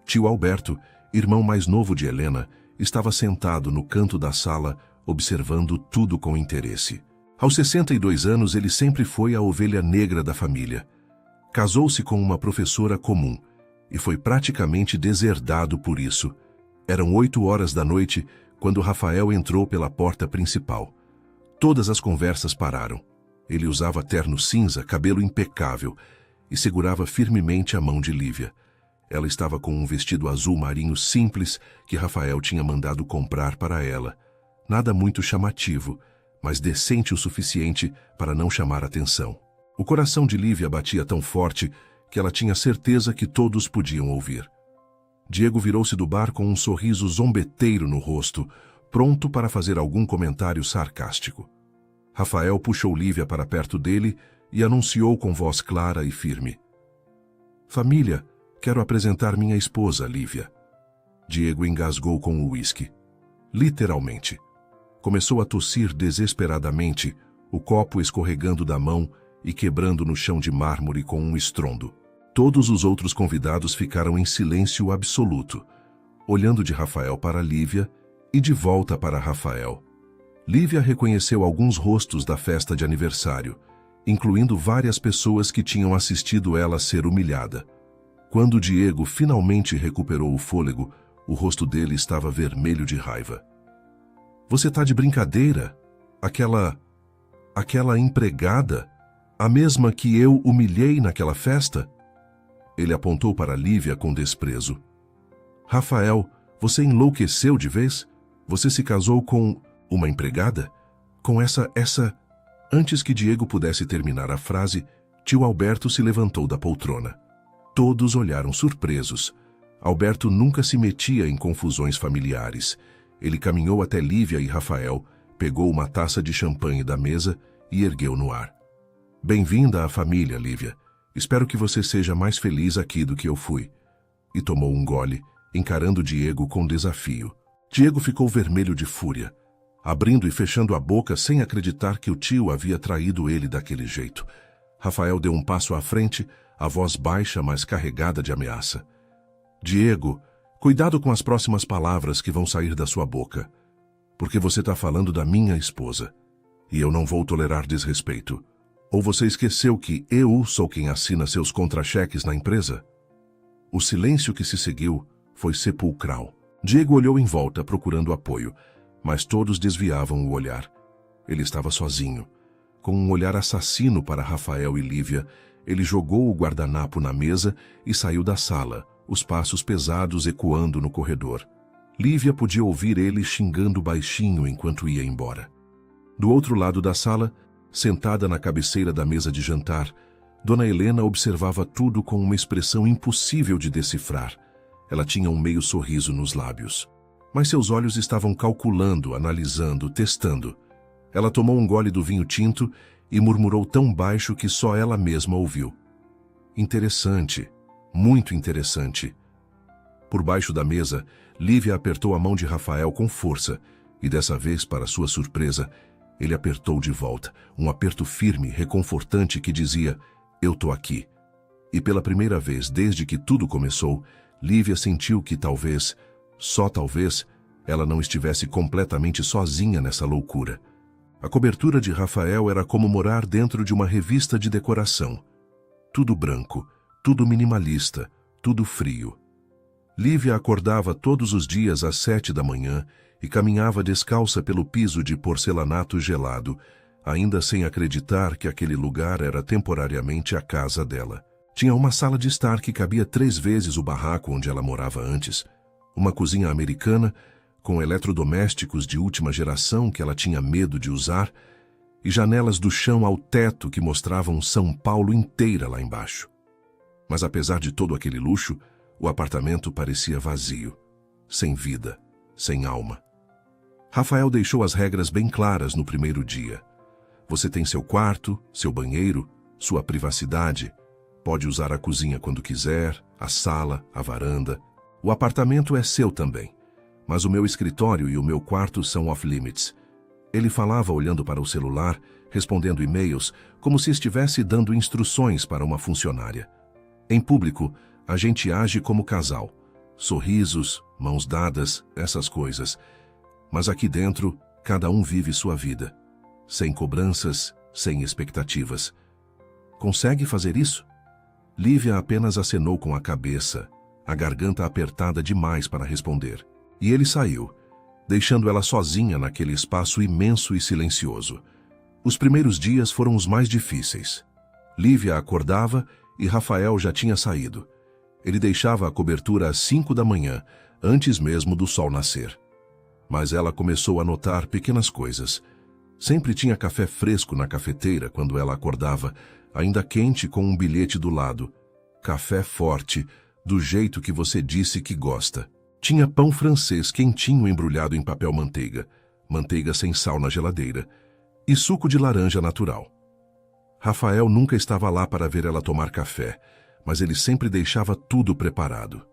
Tio Alberto, irmão mais novo de Helena, estava sentado no canto da sala, observando tudo com interesse. Aos 62 anos, ele sempre foi a ovelha negra da família. Casou-se com uma professora comum e foi praticamente deserdado por isso. Eram 8 horas da noite quando Rafael entrou pela porta principal. Todas as conversas pararam. Ele usava terno cinza, cabelo impecável, e segurava firmemente a mão de Lívia. Ela estava com um vestido azul marinho simples que Rafael tinha mandado comprar para ela. Nada muito chamativo, mas decente o suficiente para não chamar atenção. O coração de Lívia batia tão forte que ela tinha certeza que todos podiam ouvir. Diego virou-se do bar com um sorriso zombeteiro no rosto, pronto para fazer algum comentário sarcástico. Rafael puxou Lívia para perto dele e anunciou com voz clara e firme: "Família, quero apresentar minha esposa, Lívia." Diego engasgou com o uísque. Literalmente. Começou a tossir desesperadamente, o copo escorregando da mão e quebrando no chão de mármore com um estrondo. Todos os outros convidados ficaram em silêncio absoluto, olhando de Rafael para Lívia e de volta para Rafael. Lívia reconheceu alguns rostos da festa de aniversário, incluindo várias pessoas que tinham assistido ela ser humilhada. Quando Diego finalmente recuperou o fôlego, o rosto dele estava vermelho de raiva. "Você tá de brincadeira? Aquela empregada? A mesma que eu humilhei naquela festa?" Ele apontou para Lívia com desprezo. "Rafael, você enlouqueceu de vez? Você se casou com uma empregada? Com essa... Antes que Diego pudesse terminar a frase, tio Alberto se levantou da poltrona. Todos olharam surpresos. Alberto nunca se metia em confusões familiares. Ele caminhou até Lívia e Rafael, pegou uma taça de champanhe da mesa e ergueu no ar. "Bem-vinda à família, Lívia. Espero que você seja mais feliz aqui do que eu fui." E tomou um gole, encarando Diego com desafio. Diego ficou vermelho de fúria, abrindo e fechando a boca sem acreditar que o tio havia traído ele daquele jeito. Rafael deu um passo à frente, a voz baixa, mas carregada de ameaça. "Diego, cuidado com as próximas palavras que vão sair da sua boca, porque você está falando da minha esposa, e eu não vou tolerar desrespeito. Ou você esqueceu que eu sou quem assina seus contra-cheques na empresa?" O silêncio que se seguiu foi sepulcral. Diego olhou em volta procurando apoio, mas todos desviavam o olhar. Ele estava sozinho. Com um olhar assassino para Rafael e Lívia, ele jogou o guardanapo na mesa e saiu da sala, os passos pesados ecoando no corredor. Lívia podia ouvir ele xingando baixinho enquanto ia embora. Do outro lado da sala, sentada na cabeceira da mesa de jantar, Dona Helena observava tudo com uma expressão impossível de decifrar. Ela tinha um meio sorriso nos lábios. Mas seus olhos estavam calculando, analisando, testando. Ela tomou um gole do vinho tinto e murmurou tão baixo que só ela mesma ouviu: "Interessante, muito interessante." Por baixo da mesa, Lívia apertou a mão de Rafael com força, e dessa vez, para sua surpresa, ele apertou de volta, um aperto firme, reconfortante que dizia: "Eu tô aqui." E pela primeira vez desde que tudo começou, Lívia sentiu que talvez, só talvez, ela não estivesse completamente sozinha nessa loucura. A cobertura de Rafael era como morar dentro de uma revista de decoração. Tudo branco, tudo minimalista, tudo frio. Lívia acordava todos os dias às 7 da manhã e caminhava descalça pelo piso de porcelanato gelado, ainda sem acreditar que aquele lugar era temporariamente a casa dela. Tinha uma sala de estar que cabia 3 vezes o barraco onde ela morava antes, uma cozinha americana, com eletrodomésticos de última geração que ela tinha medo de usar, e janelas do chão ao teto que mostravam São Paulo inteira lá embaixo. Mas apesar de todo aquele luxo, o apartamento parecia vazio, sem vida, sem alma. Rafael deixou as regras bem claras no primeiro dia. Você tem seu quarto, seu banheiro, sua privacidade, pode usar a cozinha quando quiser, a sala, a varanda. O apartamento é seu também, mas o meu escritório e o meu quarto são off-limits. Ele falava olhando para o celular, respondendo e-mails, como se estivesse dando instruções para uma funcionária. Em público, a gente age como casal. Sorrisos, mãos dadas, essas coisas. Mas aqui dentro, cada um vive sua vida. Sem cobranças, sem expectativas. Consegue fazer isso? Lívia apenas acenou com a cabeça, a garganta apertada demais para responder. E ele saiu, deixando ela sozinha naquele espaço imenso e silencioso. Os primeiros dias foram os mais difíceis. Lívia acordava e Rafael já tinha saído. Ele deixava a cobertura às 5 da manhã, antes mesmo do sol nascer. Mas ela começou a notar pequenas coisas. Sempre tinha café fresco na cafeteira quando ela acordava, ainda quente com um bilhete do lado. Café forte, do jeito que você disse que gosta. Tinha pão francês quentinho embrulhado em papel manteiga, manteiga sem sal na geladeira, e suco de laranja natural. Rafael nunca estava lá para ver ela tomar café, mas ele sempre deixava tudo preparado.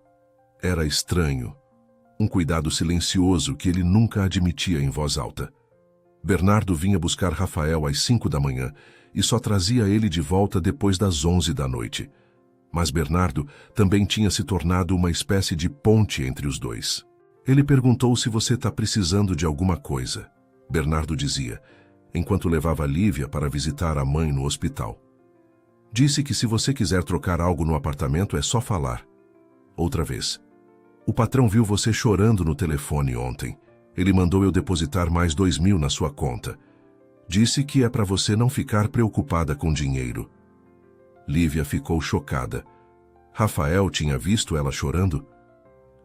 Era estranho, um cuidado silencioso que ele nunca admitia em voz alta. Bernardo vinha buscar Rafael às 5 da manhã e só trazia ele de volta depois das 11 da noite. Mas Bernardo também tinha se tornado uma espécie de ponte entre os dois. Ele perguntou se você está precisando de alguma coisa. Bernardo dizia, enquanto levava Lívia para visitar a mãe no hospital. Disse que se você quiser trocar algo no apartamento é só falar. Outra vez. O patrão viu você chorando no telefone ontem. Ele mandou eu depositar mais 2.000 na sua conta. Disse que é para você não ficar preocupada com dinheiro. Lívia ficou chocada. Rafael tinha visto ela chorando?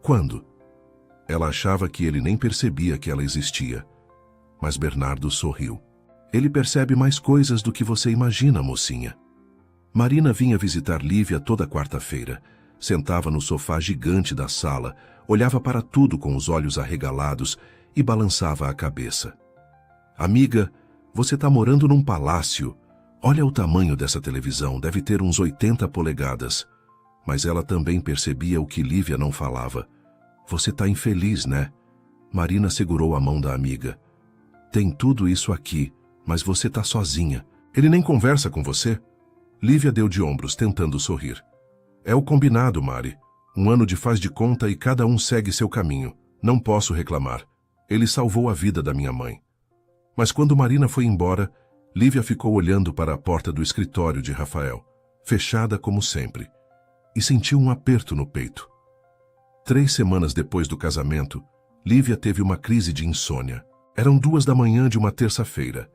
Quando? Ela achava que ele nem percebia que ela existia. Mas Bernardo sorriu. Ele percebe mais coisas do que você imagina, mocinha. Marina vinha visitar Lívia toda quarta-feira. Sentava no sofá gigante da sala, olhava para tudo com os olhos arregalados e balançava a cabeça. Amiga, você está morando num palácio. Olha o tamanho dessa televisão, deve ter uns 80 polegadas. Mas ela também percebia o que Lívia não falava. Você está infeliz, né? Marina segurou a mão da amiga. Tem tudo isso aqui, mas você está sozinha. Ele nem conversa com você? Lívia deu de ombros, tentando sorrir. É o combinado, Mari. Um ano de faz de conta e cada um segue seu caminho. Não posso reclamar. Ele salvou a vida da minha mãe. Mas quando Marina foi embora, Lívia ficou olhando para a porta do escritório de Rafael, fechada como sempre, e sentiu um aperto no peito. 3 semanas depois do casamento, Lívia teve uma crise de insônia. Eram 2 da manhã de uma terça-feira,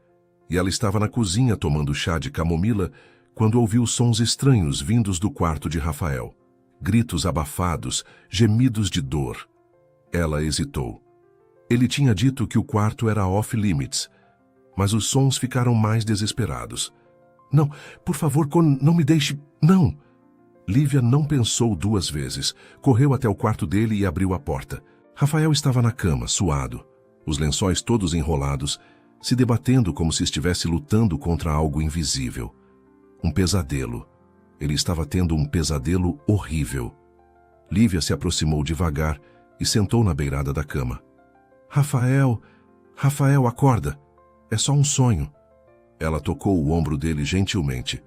e ela estava na cozinha tomando chá de camomila quando ouviu sons estranhos vindos do quarto de Rafael. Gritos abafados, gemidos de dor. Ela hesitou. Ele tinha dito que o quarto era off-limits, mas os sons ficaram mais desesperados. Não, por favor, não me deixe... Não! Lívia não pensou 2 vezes. Correu até o quarto dele e abriu a porta. Rafael estava na cama, suado, os lençóis todos enrolados, se debatendo como se estivesse lutando contra algo invisível. Um pesadelo. Ele estava tendo um pesadelo horrível. Lívia se aproximou devagar e sentou na beirada da cama. Rafael, acorda. É só um sonho. Ela tocou o ombro dele gentilmente.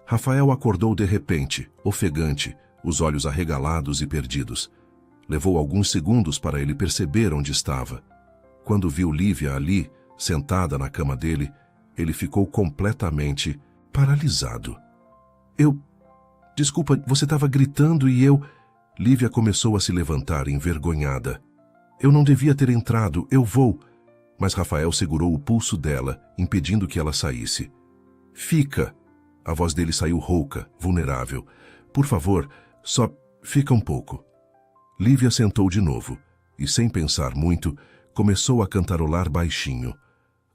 Rafael acordou de repente, ofegante, os olhos arregalados e perdidos. Levou alguns segundos para ele perceber onde estava. Quando viu Lívia ali, sentada na cama dele, ele ficou completamente paralisado. Desculpa, você estava gritando e eu... Lívia começou a se levantar envergonhada. Eu não devia ter entrado, eu vou... Mas Rafael segurou o pulso dela, impedindo que ela saísse. Fica! A voz dele saiu rouca, vulnerável. Por favor, só fica um pouco. Lívia sentou de novo e, sem pensar muito, começou a cantarolar baixinho.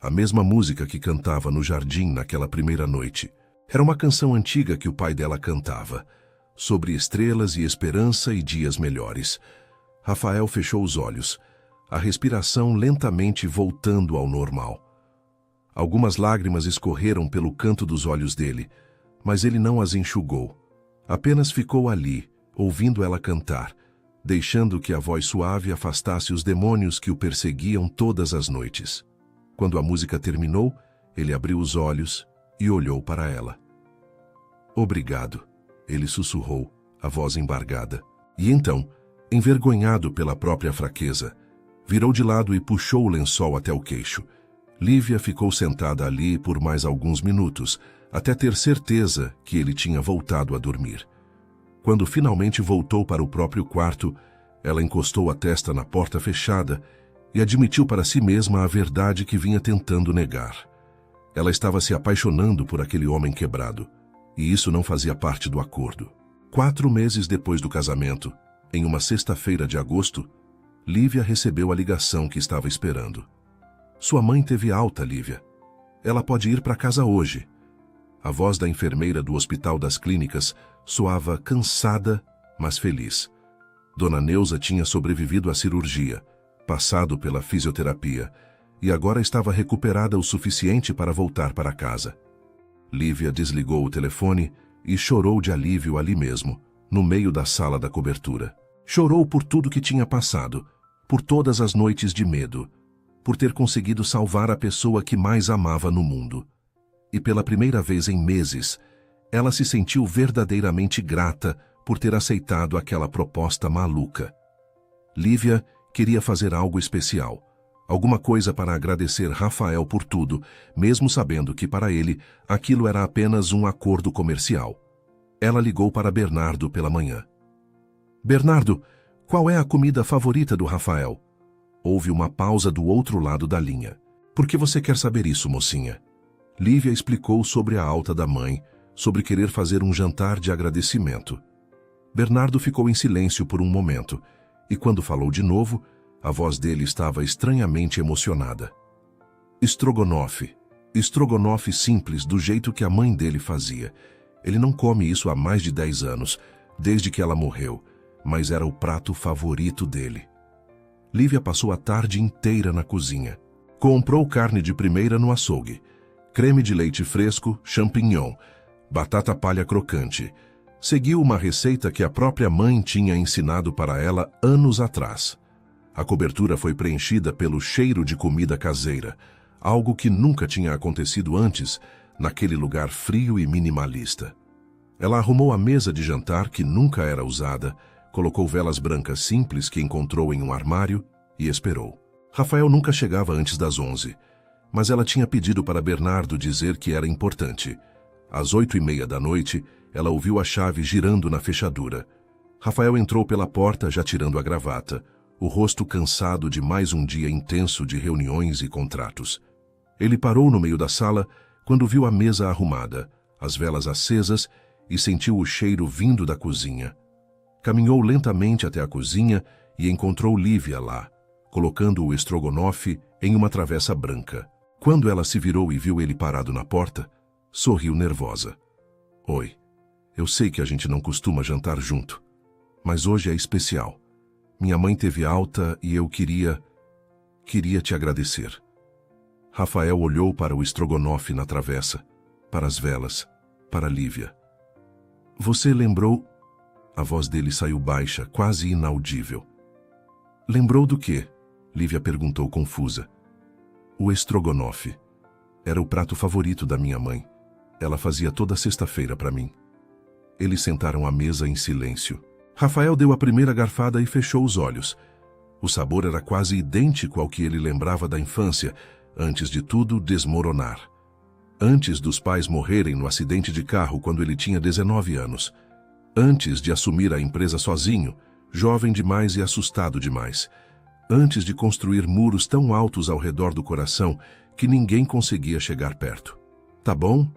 A mesma música que cantava no jardim naquela primeira noite. Era uma canção antiga que o pai dela cantava, sobre estrelas e esperança e dias melhores. Rafael fechou os olhos, a respiração lentamente voltando ao normal. Algumas lágrimas escorreram pelo canto dos olhos dele, mas ele não as enxugou. Apenas ficou ali, ouvindo ela cantar, deixando que a voz suave afastasse os demônios que o perseguiam todas as noites. Quando a música terminou, ele abriu os olhos e olhou para ela. Obrigado, ele sussurrou, a voz embargada. E então, envergonhado pela própria fraqueza, virou de lado e puxou o lençol até o queixo. Lívia ficou sentada ali por mais alguns minutos, até ter certeza que ele tinha voltado a dormir. Quando finalmente voltou para o próprio quarto, ela encostou a testa na porta fechada e admitiu para si mesma a verdade que vinha tentando negar. Ela estava se apaixonando por aquele homem quebrado, e isso não fazia parte do acordo. 4 meses depois do casamento, em uma sexta-feira de agosto, Lívia recebeu a ligação que estava esperando. Sua mãe teve alta, Lívia. Ela pode ir para casa hoje. A voz da enfermeira do Hospital das Clínicas soava cansada, mas feliz. Dona Neuza tinha sobrevivido à cirurgia, passado pela fisioterapia, e agora estava recuperada o suficiente para voltar para casa. Lívia desligou o telefone e chorou de alívio ali mesmo, no meio da sala da cobertura. Chorou por tudo que tinha passado, por todas as noites de medo, por ter conseguido salvar a pessoa que mais amava no mundo. E pela primeira vez em meses, ela se sentiu verdadeiramente grata por ter aceitado aquela proposta maluca. Lívia queria fazer algo especial, alguma coisa para agradecer Rafael por tudo, mesmo sabendo que para ele aquilo era apenas um acordo comercial. Ela ligou para Bernardo pela manhã. Bernardo, qual é a comida favorita do Rafael? Houve uma pausa do outro lado da linha. Por que você quer saber isso, mocinha? Lívia explicou sobre a alta da mãe, sobre querer fazer um jantar de agradecimento. Bernardo ficou em silêncio por um momento, e quando falou de novo, a voz dele estava estranhamente emocionada. Estrogonofe. Estrogonofe simples, do jeito que a mãe dele fazia. Ele não come isso há mais de 10 anos, desde que ela morreu, mas era o prato favorito dele. Lívia passou a tarde inteira na cozinha. Comprou carne de primeira no açougue, creme de leite fresco, champignon, batata palha crocante. Seguiu uma receita que a própria mãe tinha ensinado para ela anos atrás. A cobertura foi preenchida pelo cheiro de comida caseira, algo que nunca tinha acontecido antes naquele lugar frio e minimalista. Ela arrumou a mesa de jantar que nunca era usada, colocou velas brancas simples que encontrou em um armário e esperou. Rafael nunca chegava antes das 11, mas ela tinha pedido para Bernardo dizer que era importante. Às 8h30 da noite, ela ouviu a chave girando na fechadura. Rafael entrou pela porta já tirando a gravata, o rosto cansado de mais um dia intenso de reuniões e contratos. Ele parou no meio da sala quando viu a mesa arrumada, as velas acesas e sentiu o cheiro vindo da cozinha. Caminhou lentamente até a cozinha e encontrou Lívia lá, colocando o estrogonofe em uma travessa branca. Quando ela se virou e viu ele parado na porta, sorriu nervosa. Oi, eu sei que a gente não costuma jantar junto, mas hoje é especial. Minha mãe teve alta e eu queria te agradecer. Rafael olhou para o estrogonofe na travessa, para as velas, para Lívia. Você lembrou... A voz dele saiu baixa, quase inaudível. Lembrou do quê? Lívia perguntou confusa. O estrogonofe. Era o prato favorito da minha mãe. Ela fazia toda sexta-feira para mim. Eles sentaram à mesa em silêncio. Rafael deu a primeira garfada e fechou os olhos. O sabor era quase idêntico ao que ele lembrava da infância, antes de tudo desmoronar. Antes dos pais morrerem no acidente de carro quando ele tinha 19 anos. Antes de assumir a empresa sozinho, jovem demais e assustado demais. Antes de construir muros tão altos ao redor do coração que ninguém conseguia chegar perto. Tá bom?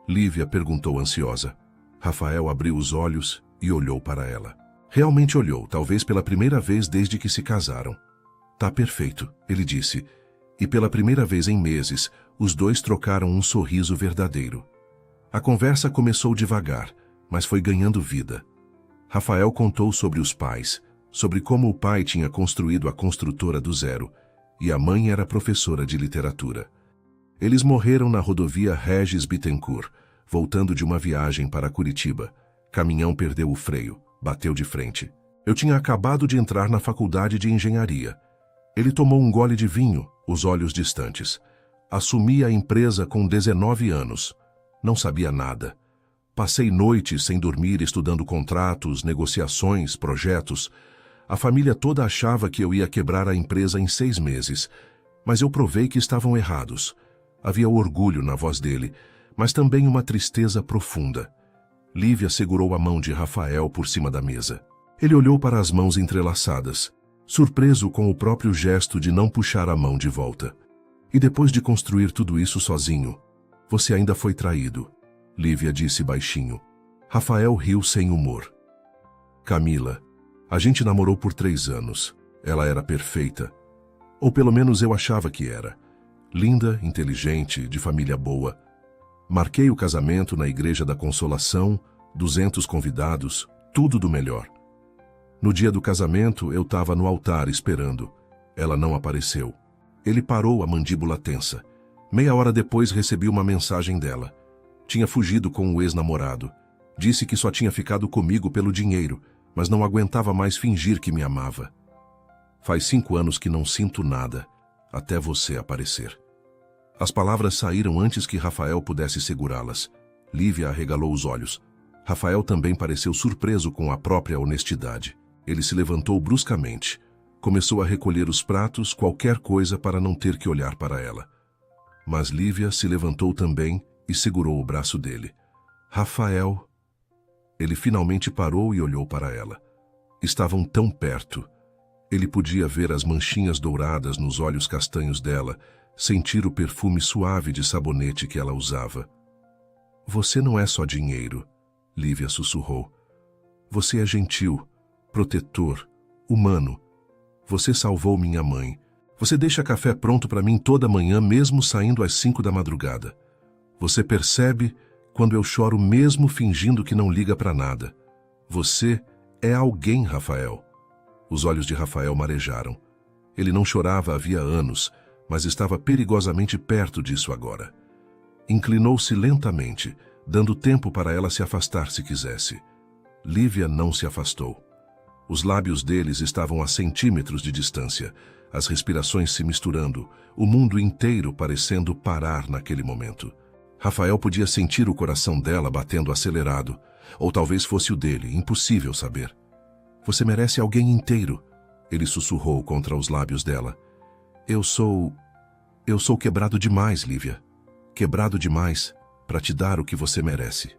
Lívia perguntou ansiosa. Rafael abriu os olhos e olhou para ela. Realmente olhou, talvez pela primeira vez desde que se casaram. Tá perfeito, ele disse. E pela primeira vez em meses, os dois trocaram um sorriso verdadeiro. A conversa começou devagar, mas foi ganhando vida. Rafael contou sobre os pais, sobre como o pai tinha construído a construtora do zero, e a mãe era professora de literatura. Eles morreram na rodovia Regis Bittencourt, voltando de uma viagem para Curitiba. Caminhão perdeu o freio, bateu de frente. Eu tinha acabado de entrar na faculdade de engenharia. Ele tomou um gole de vinho, os olhos distantes. Assumi a empresa com 19 anos. Não sabia nada. Passei noites sem dormir estudando contratos, negociações, projetos. A família toda achava que eu ia quebrar a empresa em 6 meses. Mas eu provei que estavam errados. Havia orgulho na voz dele, mas também uma tristeza profunda. Lívia segurou a mão de Rafael por cima da mesa. Ele olhou para as mãos entrelaçadas, surpreso com o próprio gesto de não puxar a mão de volta. E depois de construir tudo isso sozinho, você ainda foi traído, Lívia disse baixinho. Rafael riu sem humor. Camila, a gente namorou por 3 anos. Ela era perfeita. Ou pelo menos eu achava que era. Linda, inteligente, de família boa. Marquei o casamento na Igreja da Consolação, 200 convidados, tudo do melhor. No dia do casamento, eu estava no altar esperando. Ela não apareceu. Ele parou, a mandíbula tensa. Meia hora depois recebi uma mensagem dela. Tinha fugido com o ex-namorado. Disse que só tinha ficado comigo pelo dinheiro, mas não aguentava mais fingir que me amava. Faz 5 anos que não sinto nada, até você aparecer. As palavras saíram antes que Rafael pudesse segurá-las. Lívia arregalou os olhos. Rafael também pareceu surpreso com a própria honestidade. Ele se levantou bruscamente. Começou a recolher os pratos, qualquer coisa para não ter que olhar para ela. Mas Lívia se levantou também e segurou o braço dele. Rafael... Ele finalmente parou e olhou para ela. Estavam tão perto. Ele podia ver as manchinhas douradas nos olhos castanhos dela, sentir o perfume suave de sabonete que ela usava. Você não é só dinheiro, Lívia sussurrou. Você é gentil, protetor, humano. Você salvou minha mãe. Você deixa café pronto para mim toda manhã, mesmo saindo às 5 da madrugada. Você percebe quando eu choro mesmo fingindo que não liga para nada. Você é alguém, Rafael. Os olhos de Rafael marejaram. Ele não chorava havia anos, mas estava perigosamente perto disso agora. Inclinou-se lentamente, dando tempo para ela se afastar se quisesse. Lívia não se afastou. Os lábios deles estavam a centímetros de distância, as respirações se misturando, o mundo inteiro parecendo parar naquele momento. Rafael podia sentir o coração dela batendo acelerado, ou talvez fosse o dele, impossível saber. Você merece alguém inteiro, ele sussurrou contra os lábios dela. Eu sou quebrado demais, Lívia. Quebrado demais para te dar o que você merece.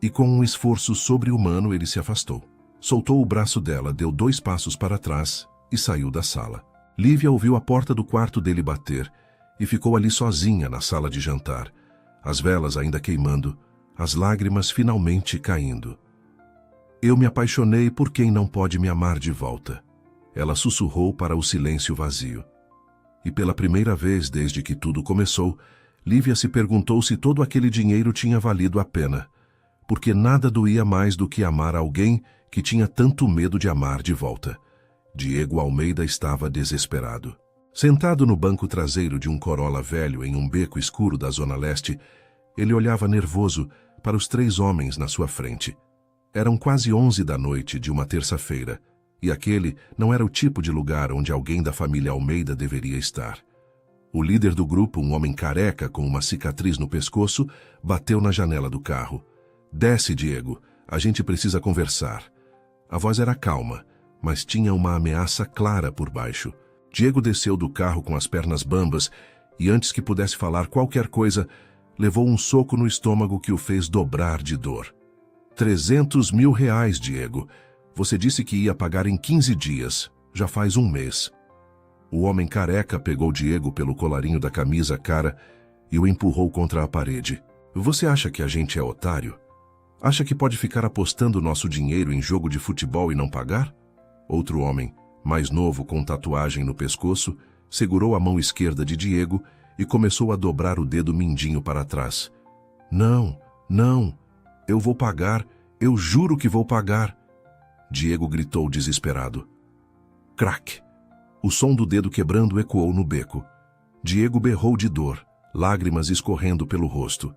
E com um esforço sobre-humano ele se afastou. Soltou o braço dela, deu 2 passos para trás e saiu da sala. Lívia ouviu a porta do quarto dele bater e ficou ali sozinha na sala de jantar, as velas ainda queimando, as lágrimas finalmente caindo. Eu me apaixonei por quem não pode me amar de volta. Ela sussurrou para o silêncio vazio. E pela primeira vez desde que tudo começou, Lívia se perguntou se todo aquele dinheiro tinha valido a pena, porque nada doía mais do que amar alguém que tinha tanto medo de amar de volta. Diego Almeida estava desesperado. Sentado no banco traseiro de um Corolla velho em um beco escuro da Zona Leste, ele olhava nervoso para os 3 homens na sua frente. Eram quase 11 da noite de uma terça-feira, e aquele não era o tipo de lugar onde alguém da família Almeida deveria estar. O líder do grupo, um homem careca com uma cicatriz no pescoço, bateu na janela do carro. Desce, Diego, a gente precisa conversar. A voz era calma, mas tinha uma ameaça clara por baixo. Diego desceu do carro com as pernas bambas e, antes que pudesse falar qualquer coisa, levou um soco no estômago que o fez dobrar de dor. 300 mil reais, Diego. Você disse que ia pagar em 15 dias. Já faz 1 mês. O homem careca pegou Diego pelo colarinho da camisa cara e o empurrou contra a parede. Você acha que a gente é otário? Acha que pode ficar apostando nosso dinheiro em jogo de futebol e não pagar? Outro homem, mais novo com tatuagem no pescoço, segurou a mão esquerda de Diego e começou a dobrar o dedo mindinho para trás. Não, não, eu vou pagar, eu juro que vou pagar. Diego gritou desesperado. Crack! O som do dedo quebrando ecoou no beco. Diego berrou de dor, lágrimas escorrendo pelo rosto.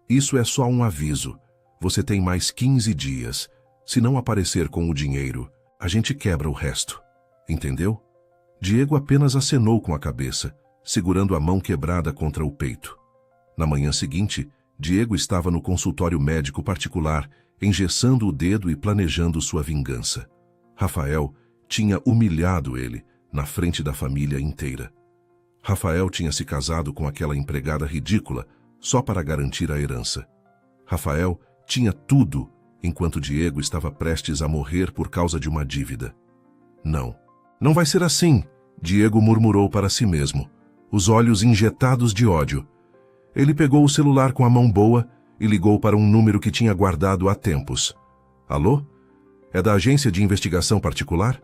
Isso é só um aviso. Você tem mais 15 dias. Se não aparecer com o dinheiro, a gente quebra o resto. Entendeu? Diego apenas acenou com a cabeça, segurando a mão quebrada contra o peito. Na manhã seguinte, Diego estava no consultório médico particular, engessando o dedo e planejando sua vingança. Rafael tinha humilhado ele, na frente da família inteira. Rafael tinha se casado com aquela empregada ridícula, só para garantir a herança. Rafael tinha tudo, enquanto Diego estava prestes a morrer por causa de uma dívida. Não, não vai ser assim, Diego murmurou para si mesmo, os olhos injetados de ódio. Ele pegou o celular com a mão boa e ligou para um número que tinha guardado há tempos. Alô? É da agência de investigação particular?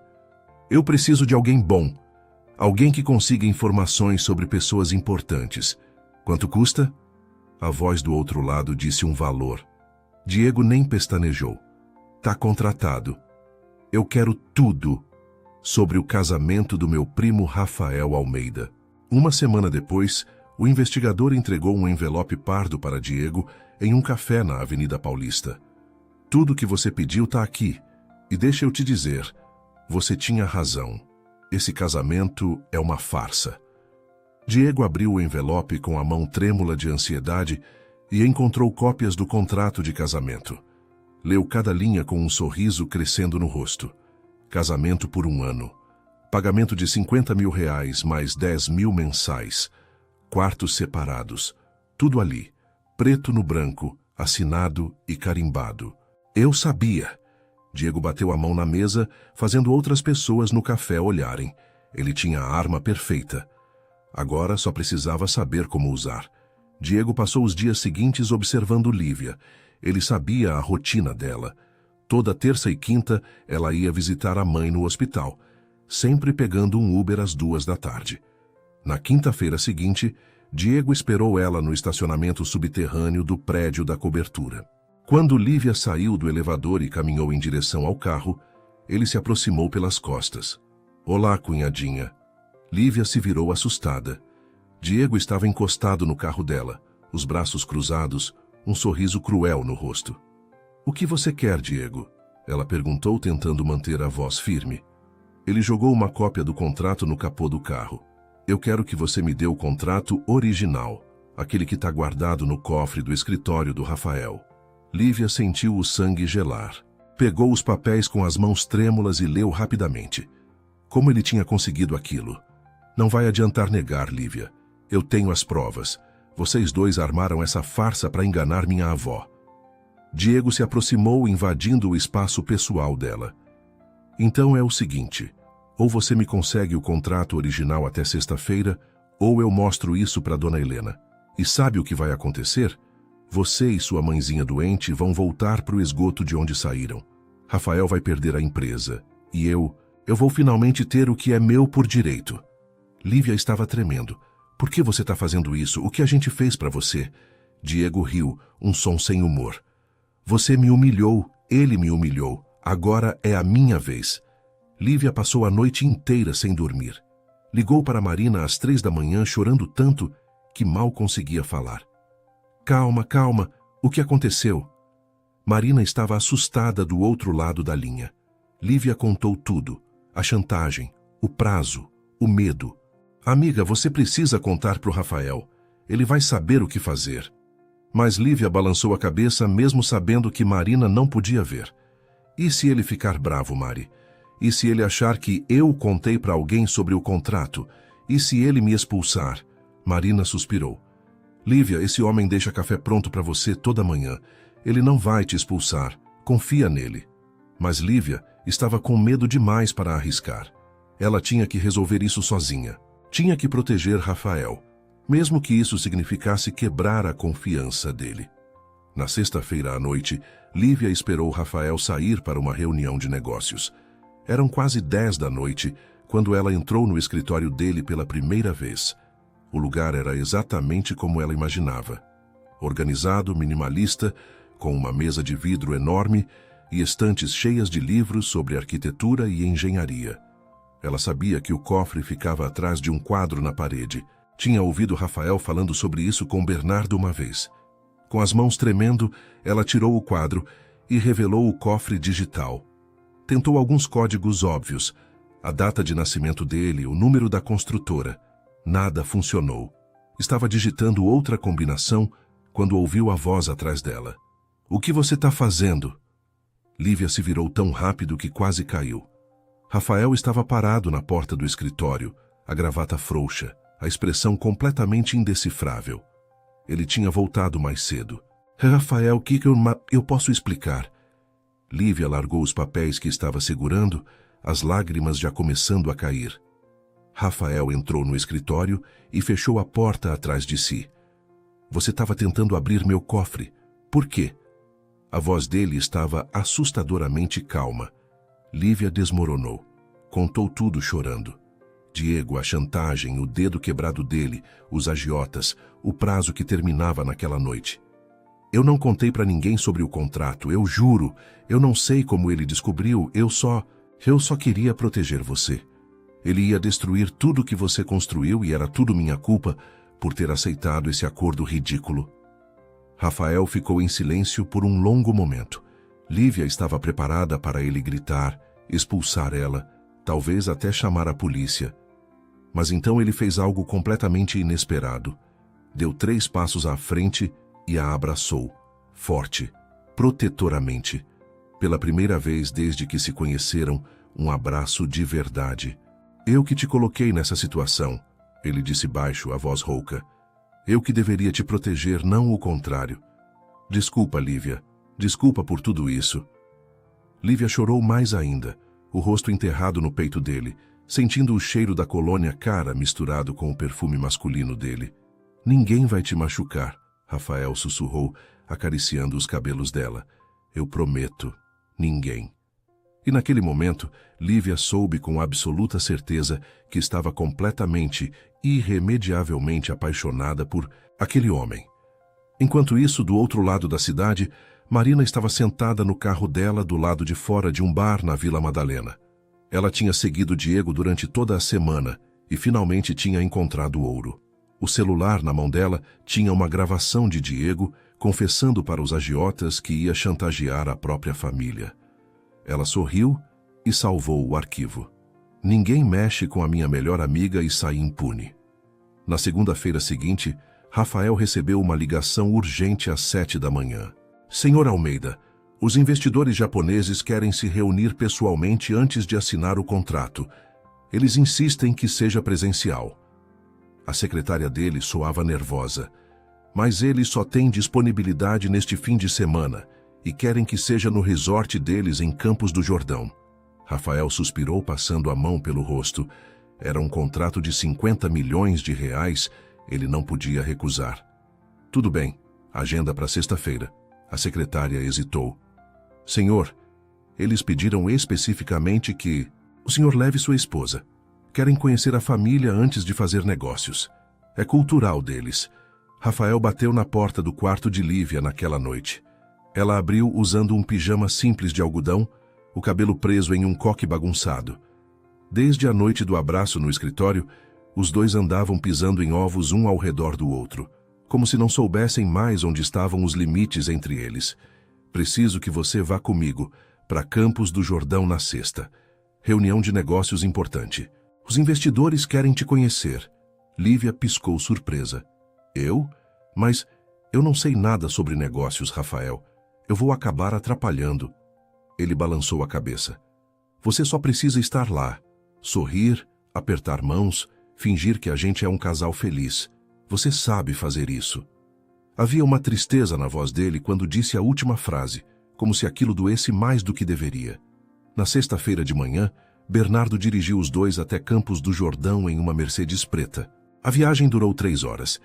Eu preciso de alguém bom. Alguém que consiga informações sobre pessoas importantes. Quanto custa? A voz do outro lado disse um valor. Diego nem pestanejou. Tá contratado. Eu quero tudo sobre o casamento do meu primo Rafael Almeida. Uma semana depois, o investigador entregou um envelope pardo para Diego em um café na Avenida Paulista. Tudo que você pediu tá aqui. E deixa eu te dizer, você tinha razão. Esse casamento é uma farsa. Diego abriu o envelope com a mão trêmula de ansiedade e encontrou cópias do contrato de casamento. Leu cada linha com um sorriso crescendo no rosto. Casamento por 1 ano. Pagamento de R$50 mil mais 10 mil mensais. Quartos separados. Tudo ali, preto no branco, assinado e carimbado. Eu sabia. Diego bateu a mão na mesa, fazendo outras pessoas no café olharem. Ele tinha a arma perfeita. Agora só precisava saber como usar. Diego passou os dias seguintes observando Lívia. Ele sabia a rotina dela. Toda terça e quinta, ela ia visitar a mãe no hospital, sempre pegando um Uber às 2 da tarde. Na quinta-feira seguinte, Diego esperou ela no estacionamento subterrâneo do prédio da cobertura. Quando Lívia saiu do elevador e caminhou em direção ao carro, ele se aproximou pelas costas. Olá, cunhadinha. Lívia se virou assustada. Diego estava encostado no carro dela, os braços cruzados, um sorriso cruel no rosto. O que você quer, Diego? Ela perguntou, tentando manter a voz firme. Ele jogou uma cópia do contrato no capô do carro. Eu quero que você me dê o contrato original, aquele que está guardado no cofre do escritório do Rafael. Lívia sentiu o sangue gelar. Pegou os papéis com as mãos trêmulas e leu rapidamente. Como ele tinha conseguido aquilo? Não vai adiantar negar, Lívia. Eu tenho as provas. Vocês dois armaram essa farsa para enganar minha avó. Diego se aproximou, invadindo o espaço pessoal dela. Então é o seguinte, ou você me consegue o contrato original até sexta-feira, ou eu mostro isso para Dona Helena. E sabe o que vai acontecer? Você e sua mãezinha doente vão voltar para o esgoto de onde saíram. Rafael vai perder a empresa. E eu vou finalmente ter o que é meu por direito. Lívia estava tremendo. Por que você está fazendo isso? O que a gente fez para você? Diego riu, um som sem humor. Você me humilhou, ele me humilhou. Agora é a minha vez. Lívia passou a noite inteira sem dormir. Ligou para Marina às 3 da manhã chorando tanto que mal conseguia falar. Calma, calma, o que aconteceu? Marina estava assustada do outro lado da linha. Lívia contou tudo, a chantagem, o prazo, o medo. Amiga, você precisa contar para o Rafael. Ele vai saber o que fazer. Mas Lívia balançou a cabeça mesmo sabendo que Marina não podia ver. E se ele ficar bravo, Mari? E se ele achar que eu contei para alguém sobre o contrato? E se ele me expulsar? Marina suspirou. Lívia, esse homem deixa café pronto para você toda manhã. Ele não vai te expulsar. Confia nele. Mas Lívia estava com medo demais para arriscar. Ela tinha que resolver isso sozinha. Tinha que proteger Rafael, mesmo que isso significasse quebrar a confiança dele. Na sexta-feira à noite, Lívia esperou Rafael sair para uma reunião de negócios. Eram quase 10 da noite quando ela entrou no escritório dele pela primeira vez. O lugar era exatamente como ela imaginava. Organizado, minimalista, com uma mesa de vidro enorme e estantes cheias de livros sobre arquitetura e engenharia. Ela sabia que o cofre ficava atrás de um quadro na parede. Tinha ouvido Rafael falando sobre isso com Bernardo uma vez. Com as mãos tremendo, ela tirou o quadro e revelou o cofre digital. Tentou alguns códigos óbvios, a data de nascimento dele, o número da construtora. Nada funcionou. Estava digitando outra combinação quando ouviu a voz atrás dela. O que você está fazendo? Lívia se virou tão rápido que quase caiu. Rafael estava parado na porta do escritório, a gravata frouxa, a expressão completamente indecifrável. Ele tinha voltado mais cedo. Rafael, o que eu posso explicar? Lívia largou os papéis que estava segurando, as lágrimas já começando a cair. Rafael entrou no escritório e fechou a porta atrás de si. Você estava tentando abrir meu cofre. Por quê? A voz dele estava assustadoramente calma. Lívia desmoronou. Contou tudo chorando. Diego, a chantagem, o dedo quebrado dele, os agiotas, o prazo que terminava naquela noite. Eu não contei para ninguém sobre o contrato, eu juro. Eu não sei como ele descobriu, eu só queria proteger você. Ele ia destruir tudo que você construiu e era tudo minha culpa por ter aceitado esse acordo ridículo. Rafael ficou em silêncio por um longo momento. Lívia estava preparada para ele gritar, expulsar ela, talvez até chamar a polícia. Mas então ele fez algo completamente inesperado. Deu 3 passos à frente e a abraçou, forte, protetoramente. Pela primeira vez desde que se conheceram, um abraço de verdade. Eu que te coloquei nessa situação, ele disse baixo, a voz rouca. Eu que deveria te proteger, não o contrário. Desculpa, Lívia. Desculpa por tudo isso. Lívia chorou mais ainda, o rosto enterrado no peito dele, sentindo o cheiro da colônia cara misturado com o perfume masculino dele. Ninguém vai te machucar, Rafael sussurrou, acariciando os cabelos dela. Eu prometo, ninguém. E naquele momento, Lívia soube com absoluta certeza que estava completamente, irremediavelmente apaixonada por aquele homem. Enquanto isso, do outro lado da cidade, Marina estava sentada no carro dela do lado de fora de um bar na Vila Madalena. Ela tinha seguido Diego durante toda a semana e finalmente tinha encontrado ouro. O celular na mão dela tinha uma gravação de Diego confessando para os agiotas que ia chantagear a própria família. Ela sorriu e salvou o arquivo. Ninguém mexe com a minha melhor amiga e sai impune. Na segunda-feira seguinte, Rafael recebeu uma ligação urgente às 7 da manhã. Senhor Almeida, os investidores japoneses querem se reunir pessoalmente antes de assinar o contrato. Eles insistem que seja presencial. A secretária dele soava nervosa. Mas eles só têm disponibilidade neste fim de semana e querem que seja no resort deles em Campos do Jordão. Rafael suspirou, passando a mão pelo rosto. Era um contrato de 50 milhões de reais, ele não podia recusar. Tudo bem, agenda para sexta-feira. A secretária hesitou. Senhor, eles pediram especificamente que o senhor leve sua esposa. Querem conhecer a família antes de fazer negócios. É cultural deles. Rafael bateu na porta do quarto de Lívia naquela noite. Ela abriu usando um pijama simples de algodão, o cabelo preso em um coque bagunçado. Desde a noite do abraço no escritório, os dois andavam pisando em ovos um ao redor do outro, como se não soubessem mais onde estavam os limites entre eles. Preciso que você vá comigo para Campos do Jordão na sexta. Reunião de negócios importante. Os investidores querem te conhecer. Lívia piscou surpresa. Eu? Mas eu não sei nada sobre negócios, Rafael. Eu vou acabar atrapalhando. Ele balançou a cabeça. Você só precisa estar lá. Sorrir, apertar mãos, fingir que a gente é um casal feliz. Você sabe fazer isso. Havia uma tristeza na voz dele quando disse a última frase, como se aquilo doesse mais do que deveria. Na sexta-feira de manhã, Bernardo dirigiu os dois até Campos do Jordão em uma Mercedes preta. A viagem durou 3 horas,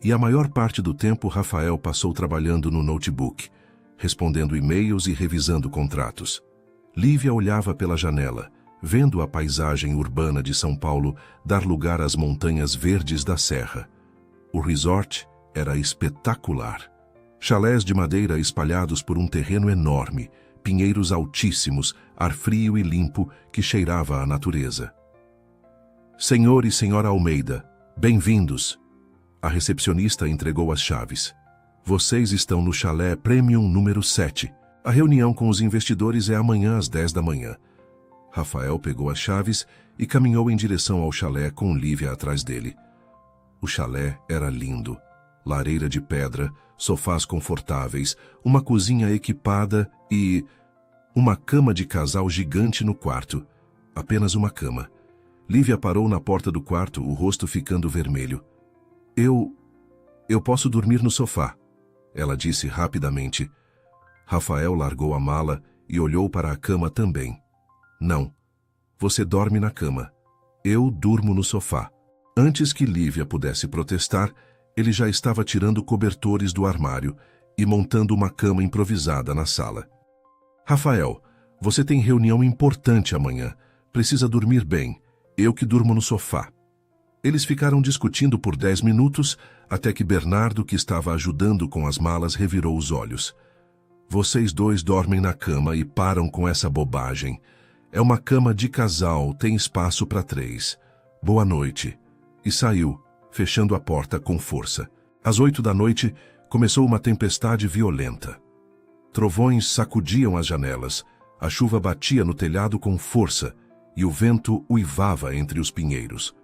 e a maior parte do tempo Rafael passou trabalhando no notebook, respondendo e-mails e revisando contratos. Lívia olhava pela janela, vendo a paisagem urbana de São Paulo dar lugar às montanhas verdes da serra. O resort era espetacular. Chalés de madeira espalhados por um terreno enorme, pinheiros altíssimos, ar frio e limpo que cheirava a natureza. Senhor e senhora Almeida, bem-vindos. A recepcionista entregou as chaves. Vocês estão no chalé Premium número 7. A reunião com os investidores é amanhã às 10 da manhã. Rafael pegou as chaves e caminhou em direção ao chalé com Lívia atrás dele. O chalé era lindo. Lareira de pedra, sofás confortáveis, uma cozinha equipada e uma cama de casal gigante no quarto. Apenas uma cama. Lívia parou na porta do quarto, o rosto ficando vermelho. Eu posso dormir no sofá, ela disse rapidamente. Rafael largou a mala e olhou para a cama também. Não, você dorme na cama. Eu durmo no sofá. Antes que Lívia pudesse protestar, ele já estava tirando cobertores do armário e montando uma cama improvisada na sala. Rafael, você tem reunião importante amanhã. Precisa dormir bem. Eu que durmo no sofá. Eles ficaram discutindo por 10 minutos, até que Bernardo, que estava ajudando com as malas, revirou os olhos. Vocês dois dormem na cama e param com essa bobagem. É uma cama de casal, tem espaço para 3. Boa noite. E saiu, fechando a porta com força. Às 8 da noite, começou uma tempestade violenta. Trovões sacudiam as janelas, a chuva batia no telhado com força e o vento uivava entre os pinheiros.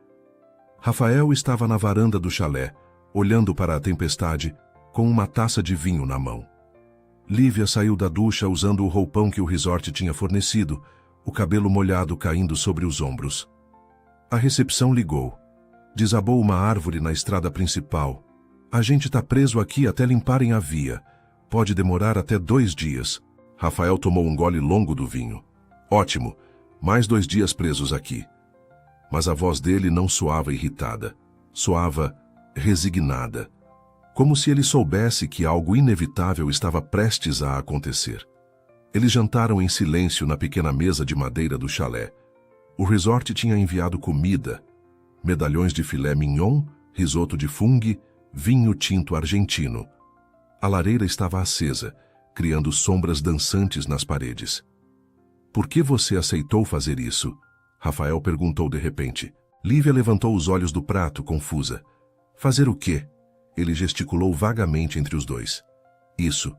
Rafael estava na varanda do chalé, olhando para a tempestade, com uma taça de vinho na mão. Lívia saiu da ducha usando o roupão que o resort tinha fornecido, o cabelo molhado caindo sobre os ombros. A recepção ligou. Desabou uma árvore na estrada principal. A gente está preso aqui até limparem a via. Pode demorar até 2 dias. Rafael tomou um gole longo do vinho. Ótimo, mais 2 dias presos aqui. Mas a voz dele não soava irritada. Soava resignada. Como se ele soubesse que algo inevitável estava prestes a acontecer. Eles jantaram em silêncio na pequena mesa de madeira do chalé. O resort tinha enviado comida, medalhões de filé mignon, risoto de fungo, vinho tinto argentino. A lareira estava acesa, criando sombras dançantes nas paredes. Por que você aceitou fazer isso? Rafael perguntou de repente. Lívia levantou os olhos do prato, confusa. Fazer o quê? Ele gesticulou vagamente entre os dois. Isso.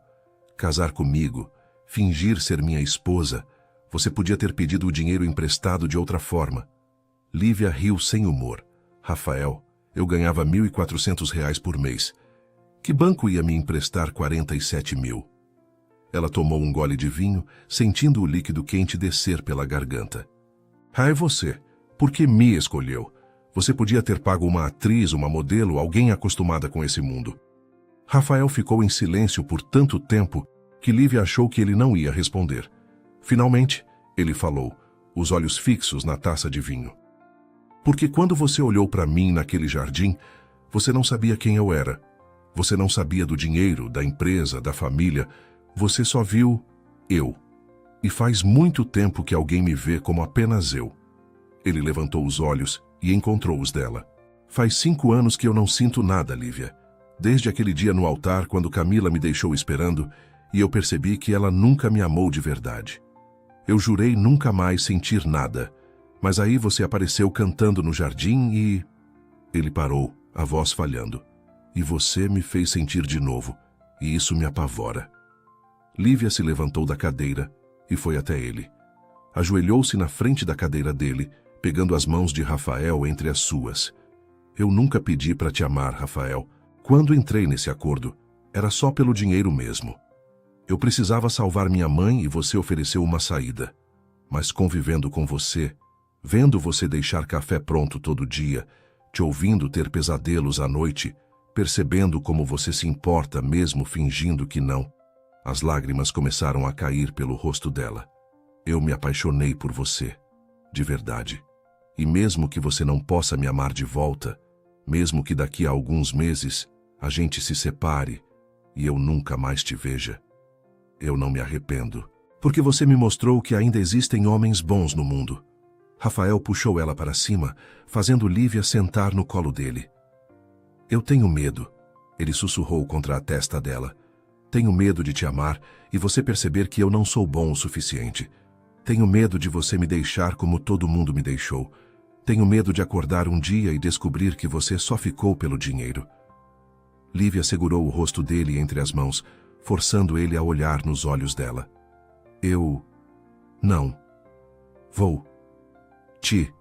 Casar comigo. Fingir ser minha esposa. Você podia ter pedido o dinheiro emprestado de outra forma. Lívia riu sem humor. Rafael, eu ganhava R$ 1.400 por mês. Que banco ia me emprestar 47 mil? Ela tomou um gole de vinho, sentindo o líquido quente descer pela garganta. Ah, é você. Por que me escolheu? Você podia ter pago uma atriz, uma modelo, alguém acostumada com esse mundo. Rafael ficou em silêncio por tanto tempo que Lívia achou que ele não ia responder. Finalmente, ele falou, os olhos fixos na taça de vinho. Porque quando você olhou para mim naquele jardim, você não sabia quem eu era. Você não sabia do dinheiro, da empresa, da família. Você só viu eu. E faz muito tempo que alguém me vê como apenas eu. Ele levantou os olhos e encontrou os dela. Faz 5 anos que eu não sinto nada, Lívia. Desde aquele dia no altar, quando Camila me deixou esperando, e eu percebi que ela nunca me amou de verdade. Eu jurei nunca mais sentir nada, mas aí você apareceu cantando no jardim e... Ele parou, a voz falhando. E você me fez sentir de novo, e isso me apavora. Lívia se levantou da cadeira e foi até ele. Ajoelhou-se na frente da cadeira dele, pegando as mãos de Rafael entre as suas. Eu nunca pedi para te amar, Rafael. Quando entrei nesse acordo, era só pelo dinheiro mesmo. Eu precisava salvar minha mãe e você ofereceu uma saída. Mas convivendo com você, vendo você deixar café pronto todo dia, te ouvindo ter pesadelos à noite, percebendo como você se importa mesmo fingindo que não, as lágrimas começaram a cair pelo rosto dela. Eu me apaixonei por você, de verdade. E mesmo que você não possa me amar de volta, mesmo que daqui a alguns meses a gente se separe e eu nunca mais te veja, eu não me arrependo, porque você me mostrou que ainda existem homens bons no mundo. Rafael puxou ela para cima, fazendo Lívia sentar no colo dele. Eu tenho medo, ele sussurrou contra a testa dela. Tenho medo de te amar e você perceber que eu não sou bom o suficiente. Tenho medo de você me deixar como todo mundo me deixou. Tenho medo de acordar um dia e descobrir que você só ficou pelo dinheiro. Lívia segurou o rosto dele entre as mãos, forçando ele a olhar nos olhos dela. Eu... não. Vou... te...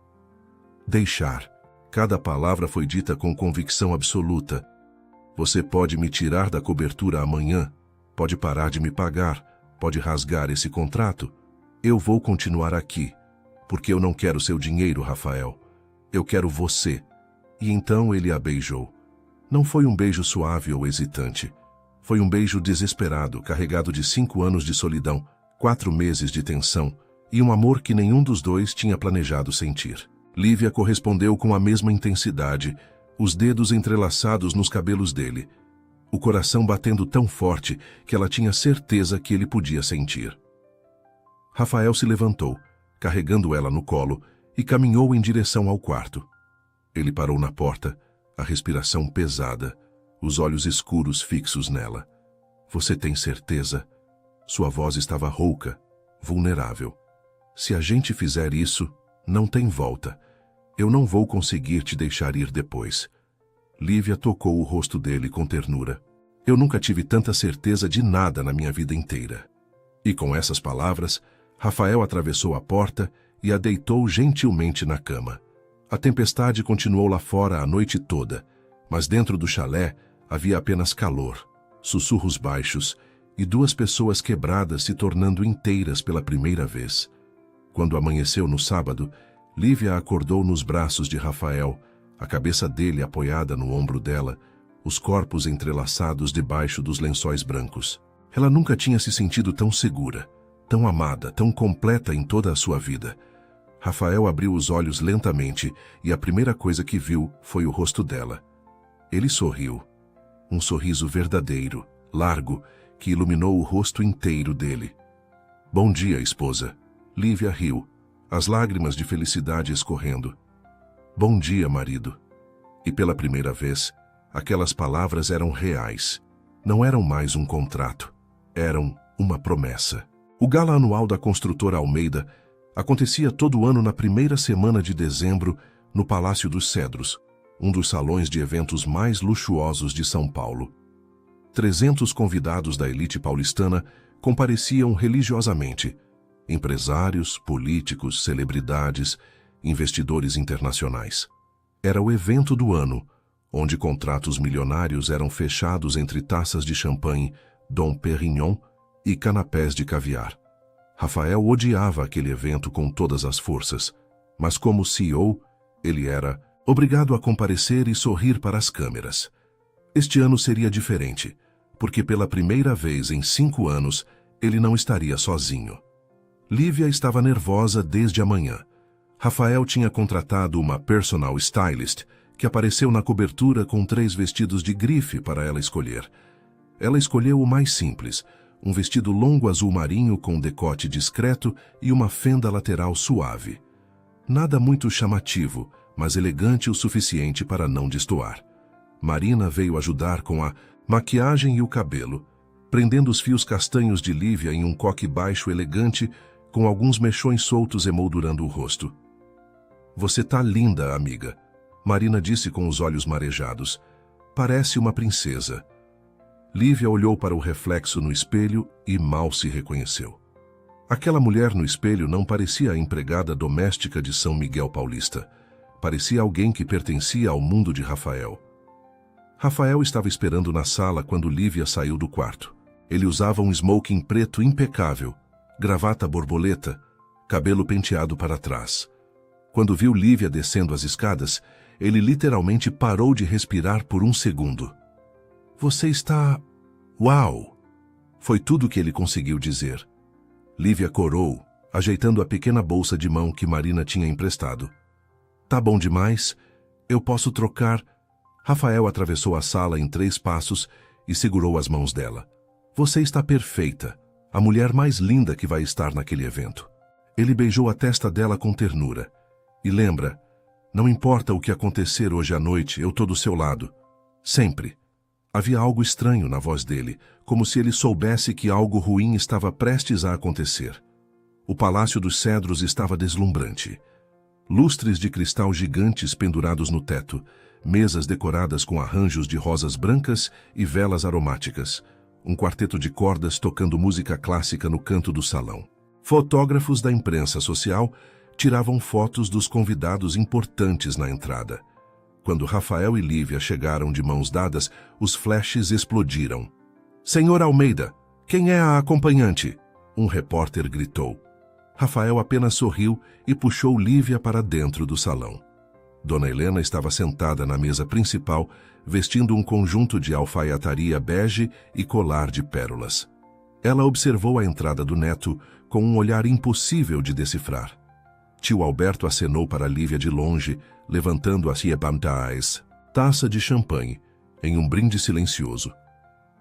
deixar. Cada palavra foi dita com convicção absoluta. Você pode me tirar da cobertura amanhã, pode parar de me pagar, pode rasgar esse contrato. Eu vou continuar aqui, porque eu não quero seu dinheiro, Rafael. Eu quero você. E então ele a beijou. Não foi um beijo suave ou hesitante. Foi um beijo desesperado, carregado de 5 anos de solidão, 4 meses de tensão e um amor que nenhum dos dois tinha planejado sentir. Lívia correspondeu com a mesma intensidade, os dedos entrelaçados nos cabelos dele, o coração batendo tão forte que ela tinha certeza que ele podia sentir. Rafael se levantou, carregando ela no colo, e caminhou em direção ao quarto. Ele parou na porta, a respiração pesada, os olhos escuros fixos nela. Você tem certeza? Sua voz estava rouca, vulnerável. Se a gente fizer isso, não tem volta. Eu não vou conseguir te deixar ir depois. Lívia tocou o rosto dele com ternura. Eu nunca tive tanta certeza de nada na minha vida inteira. E com essas palavras, Rafael atravessou a porta e a deitou gentilmente na cama. A tempestade continuou lá fora a noite toda, mas dentro do chalé havia apenas calor, sussurros baixos e duas pessoas quebradas se tornando inteiras pela primeira vez. Quando amanheceu no sábado, Lívia acordou nos braços de Rafael, a cabeça dele apoiada no ombro dela, os corpos entrelaçados debaixo dos lençóis brancos. Ela nunca tinha se sentido tão segura, tão amada, tão completa em toda a sua vida. Rafael abriu os olhos lentamente e a primeira coisa que viu foi o rosto dela. Ele sorriu. Um sorriso verdadeiro, largo, que iluminou o rosto inteiro dele. Bom dia, esposa. Lívia riu, as lágrimas de felicidade escorrendo. Bom dia, marido. E pela primeira vez, aquelas palavras eram reais. Não eram mais um contrato. Eram uma promessa. O gala anual da construtora Almeida acontecia todo ano na primeira semana de dezembro no Palácio dos Cedros, um dos salões de eventos mais luxuosos de São Paulo. 300 convidados da elite paulistana compareciam religiosamente. Empresários, políticos, celebridades, investidores internacionais. Era o evento do ano, onde contratos milionários eram fechados entre taças de champanhe, Dom Perignon e canapés de caviar. Rafael odiava aquele evento com todas as forças, mas como CEO, ele era obrigado a comparecer e sorrir para as câmeras. Este ano seria diferente, porque pela primeira vez em 5 anos, ele não estaria sozinho. Lívia estava nervosa desde a manhã. Rafael tinha contratado uma personal stylist que apareceu na cobertura com 3 vestidos de grife para ela escolher. Ela escolheu o mais simples, um vestido longo azul marinho com decote discreto e uma fenda lateral suave. Nada muito chamativo, mas elegante o suficiente para não destoar. Marina veio ajudar com a maquiagem e o cabelo, prendendo os fios castanhos de Lívia em um coque baixo elegante com alguns mechões soltos emoldurando o rosto. Você tá linda, amiga, Marina disse com os olhos marejados. Parece uma princesa. Lívia olhou para o reflexo no espelho e mal se reconheceu. Aquela mulher no espelho não parecia a empregada doméstica de São Miguel Paulista. Parecia alguém que pertencia ao mundo de Rafael. Rafael estava esperando na sala quando Lívia saiu do quarto. Ele usava um smoking preto impecável, gravata borboleta, cabelo penteado para trás. Quando viu Lívia descendo as escadas, ele literalmente parou de respirar por um segundo. Você está... Uau! Foi tudo que ele conseguiu dizer. Lívia corou, ajeitando a pequena bolsa de mão que Marina tinha emprestado. Tá bom demais? Eu posso trocar... Rafael atravessou a sala em 3 passos e segurou as mãos dela. Você está perfeita, a mulher mais linda que vai estar naquele evento. Ele beijou a testa dela com ternura. E lembra, não importa o que acontecer hoje à noite, eu tô do seu lado. Sempre. Havia algo estranho na voz dele, como se ele soubesse que algo ruim estava prestes a acontecer. O Palácio dos Cedros estava deslumbrante. Lustres de cristal gigantes pendurados no teto, mesas decoradas com arranjos de rosas brancas e velas aromáticas, um quarteto de cordas tocando música clássica no canto do salão. Fotógrafos da imprensa social tiravam fotos dos convidados importantes na entrada. Quando Rafael e Lívia chegaram de mãos dadas, os flashes explodiram. Senhor Almeida, quem é a acompanhante? Um repórter gritou. Rafael apenas sorriu e puxou Lívia para dentro do salão. Dona Helena estava sentada na mesa principal, vestindo um conjunto de alfaiataria bege e colar de pérolas. Ela observou a entrada do neto com um olhar impossível de decifrar. Tio Alberto acenou para Lívia de longe, levantando a siebantais, taça de champanhe, em um brinde silencioso.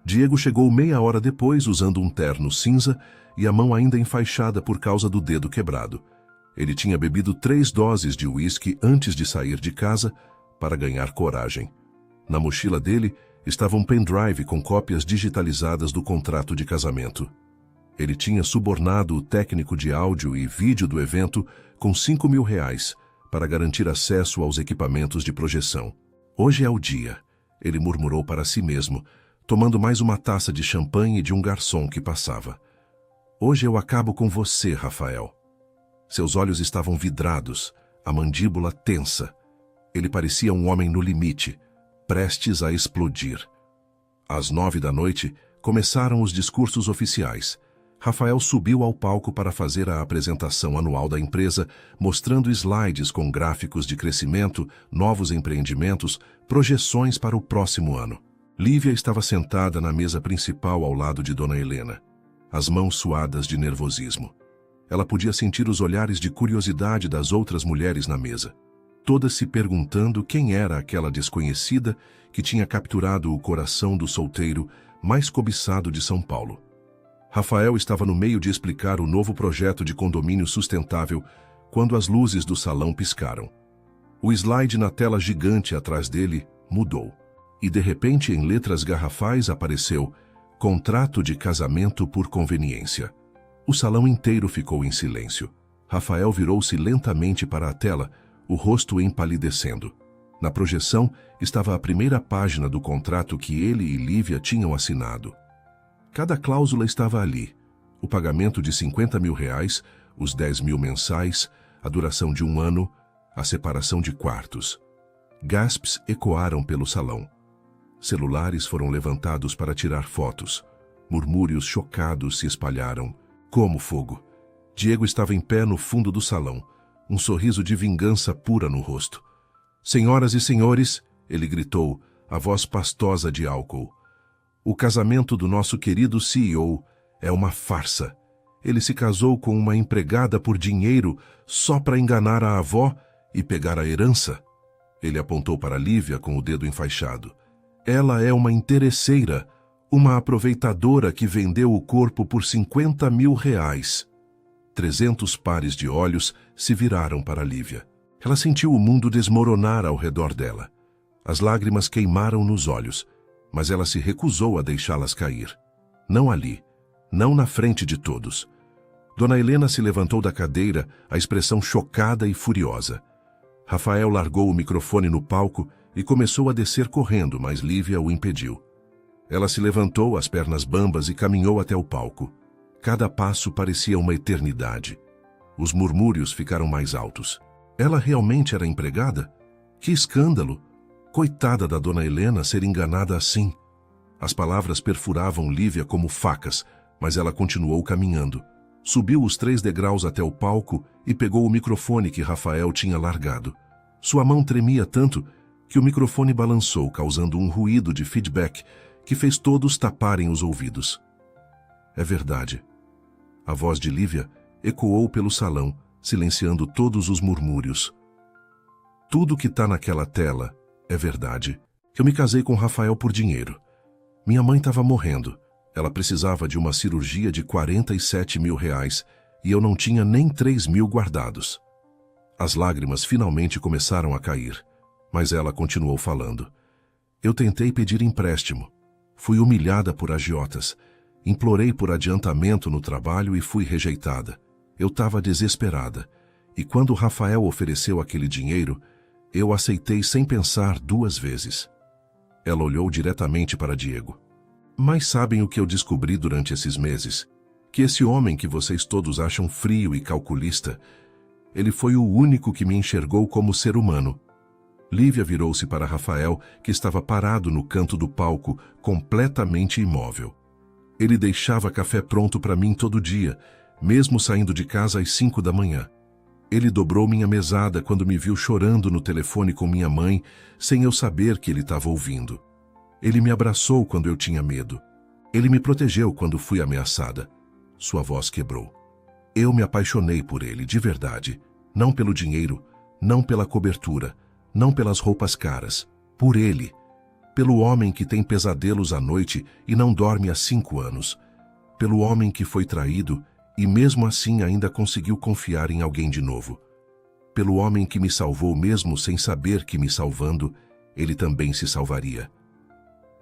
Diego chegou meia hora depois usando um terno cinza e a mão ainda enfaixada por causa do dedo quebrado. Ele tinha bebido 3 doses de uísque antes de sair de casa para ganhar coragem. Na mochila dele estava um pendrive com cópias digitalizadas do contrato de casamento. Ele tinha subornado o técnico de áudio e vídeo do evento com R$ 5.000 para garantir acesso aos equipamentos de projeção. Hoje é o dia, ele murmurou para si mesmo, tomando mais uma taça de champanhe de um garçom que passava. Hoje eu acabo com você, Rafael. Seus olhos estavam vidrados, a mandíbula tensa. Ele parecia um homem no limite, prestes a explodir. Às 9 da noite, começaram os discursos oficiais. Rafael subiu ao palco para fazer a apresentação anual da empresa, mostrando slides com gráficos de crescimento, novos empreendimentos, projeções para o próximo ano. Lívia estava sentada na mesa principal ao lado de Dona Helena, as mãos suadas de nervosismo. Ela podia sentir os olhares de curiosidade das outras mulheres na mesa, todas se perguntando quem era aquela desconhecida que tinha capturado o coração do solteiro mais cobiçado de São Paulo. Rafael estava no meio de explicar o novo projeto de condomínio sustentável quando as luzes do salão piscaram. O slide na tela gigante atrás dele mudou. E de repente, em letras garrafais, apareceu Contrato de casamento por conveniência. O salão inteiro ficou em silêncio. Rafael virou-se lentamente para a tela, o rosto empalidecendo. Na projeção estava a primeira página do contrato que ele e Lívia tinham assinado. Cada cláusula estava ali. O pagamento de R$ 50.000, os 10.000 mensais, a duração de 1 ano, a separação de quartos. Gasps ecoaram pelo salão. Celulares foram levantados para tirar fotos. Murmúrios chocados se espalharam, como fogo. Diego estava em pé no fundo do salão, um sorriso de vingança pura no rosto. Senhoras e senhores, ele gritou, a voz pastosa de álcool. O casamento do nosso querido CEO é uma farsa. Ele se casou com uma empregada por dinheiro só para enganar a avó e pegar a herança. Ele apontou para Lívia com o dedo enfaixado. Ela é uma interesseira, uma aproveitadora que vendeu o corpo por R$ 50.000. 300 pares de olhos se viraram para Lívia. Ela sentiu o mundo desmoronar ao redor dela. As lágrimas queimaram nos olhos, mas ela se recusou a deixá-las cair. Não ali, não na frente de todos. Dona Helena se levantou da cadeira, a expressão chocada e furiosa. Rafael largou o microfone no palco e começou a descer correndo, mas Lívia o impediu. Ela se levantou, as pernas bambas, e caminhou até o palco. Cada passo parecia uma eternidade. Os murmúrios ficaram mais altos. Ela realmente era empregada? Que escândalo! Coitada da Dona Helena ser enganada assim. As palavras perfuravam Lívia como facas, mas ela continuou caminhando. Subiu os 3 degraus até o palco e pegou o microfone que Rafael tinha largado. Sua mão tremia tanto que o microfone balançou, causando um ruído de feedback que fez todos taparem os ouvidos. É verdade. A voz de Lívia ecoou pelo salão, silenciando todos os murmúrios. Tudo que está naquela tela é verdade. Eu me casei com Rafael por dinheiro. Minha mãe estava morrendo. Ela precisava de uma cirurgia de R$ 47.000 e eu não tinha nem 3.000 guardados. As lágrimas finalmente começaram a cair, mas ela continuou falando. Eu tentei pedir empréstimo. Fui humilhada por agiotas. Implorei por adiantamento no trabalho e fui rejeitada. Eu estava desesperada. E quando Rafael ofereceu aquele dinheiro, eu aceitei sem pensar 2 vezes. Ela olhou diretamente para Diego. Mas sabem o que eu descobri durante esses meses? Que esse homem que vocês todos acham frio e calculista, ele foi o único que me enxergou como ser humano. Lívia virou-se para Rafael, que estava parado no canto do palco, completamente imóvel. Ele deixava café pronto para mim todo dia, mesmo saindo de casa às 5 da manhã. Ele dobrou minha mesada quando me viu chorando no telefone com minha mãe, sem eu saber que ele estava ouvindo. Ele me abraçou quando eu tinha medo. Ele me protegeu quando fui ameaçada. Sua voz quebrou. Eu me apaixonei por ele, de verdade. Não pelo dinheiro, não pela cobertura, não pelas roupas caras. Por ele. Pelo homem que tem pesadelos à noite e não dorme há 5 anos. Pelo homem que foi traído e mesmo assim ainda conseguiu confiar em alguém de novo. Pelo homem que me salvou mesmo sem saber que me salvando, ele também se salvaria.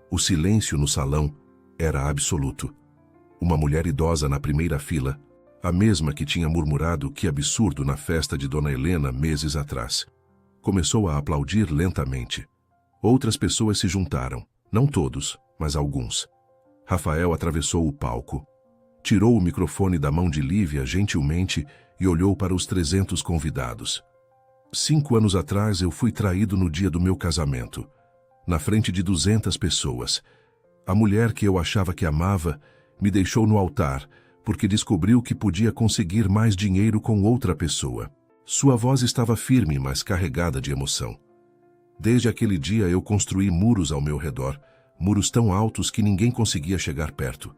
O silêncio no salão era absoluto. Uma mulher idosa na primeira fila, a mesma que tinha murmurado que absurdo na festa de Dona Helena meses atrás, começou a aplaudir lentamente. Outras pessoas se juntaram, não todos, mas alguns. Rafael atravessou o palco. Tirou o microfone da mão de Lívia gentilmente e olhou para os 300 convidados. 5 anos atrás eu fui traído no dia do meu casamento, na frente de 200 pessoas. A mulher que eu achava que amava me deixou no altar porque descobriu que podia conseguir mais dinheiro com outra pessoa. Sua voz estava firme, mas carregada de emoção. Desde aquele dia eu construí muros ao meu redor, muros tão altos que ninguém conseguia chegar perto.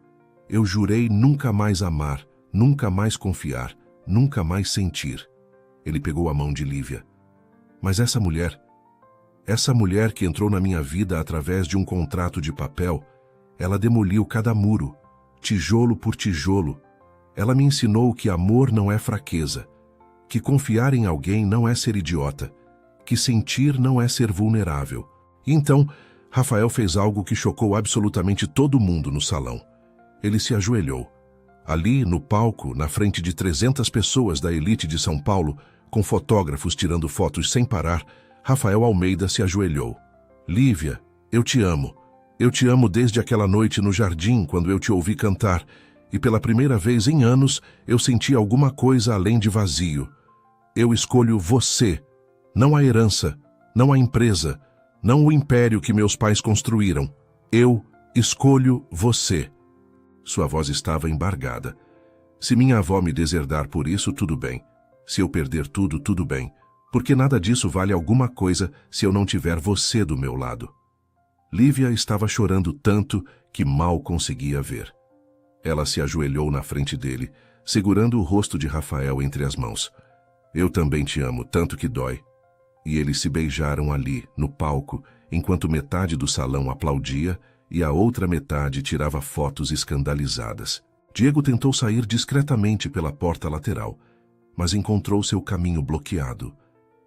Eu jurei nunca mais amar, nunca mais confiar, nunca mais sentir. Ele pegou a mão de Lívia. Mas essa mulher que entrou na minha vida através de um contrato de papel, ela demoliu cada muro, tijolo por tijolo. Ela me ensinou que amor não é fraqueza, que confiar em alguém não é ser idiota, que sentir não é ser vulnerável. E então, Rafael fez algo que chocou absolutamente todo mundo no salão. Ele se ajoelhou. Ali, no palco, na frente de 300 pessoas da elite de São Paulo, com fotógrafos tirando fotos sem parar, Rafael Almeida se ajoelhou. Lívia, eu te amo. Eu te amo desde aquela noite no jardim, quando eu te ouvi cantar, e pela primeira vez em anos eu senti alguma coisa além de vazio. Eu escolho você, não a herança, não a empresa, não o império que meus pais construíram. Eu escolho você. Sua voz estava embargada. Se minha avó me deserdar por isso, tudo bem. Se eu perder tudo, tudo bem. Porque nada disso vale alguma coisa se eu não tiver você do meu lado. Lívia estava chorando tanto que mal conseguia ver. Ela se ajoelhou na frente dele, segurando o rosto de Rafael entre as mãos. Eu também te amo, tanto que dói. E eles se beijaram ali, no palco, enquanto metade do salão aplaudia e a outra metade tirava fotos escandalizadas. Diego tentou sair discretamente pela porta lateral, mas encontrou seu caminho bloqueado.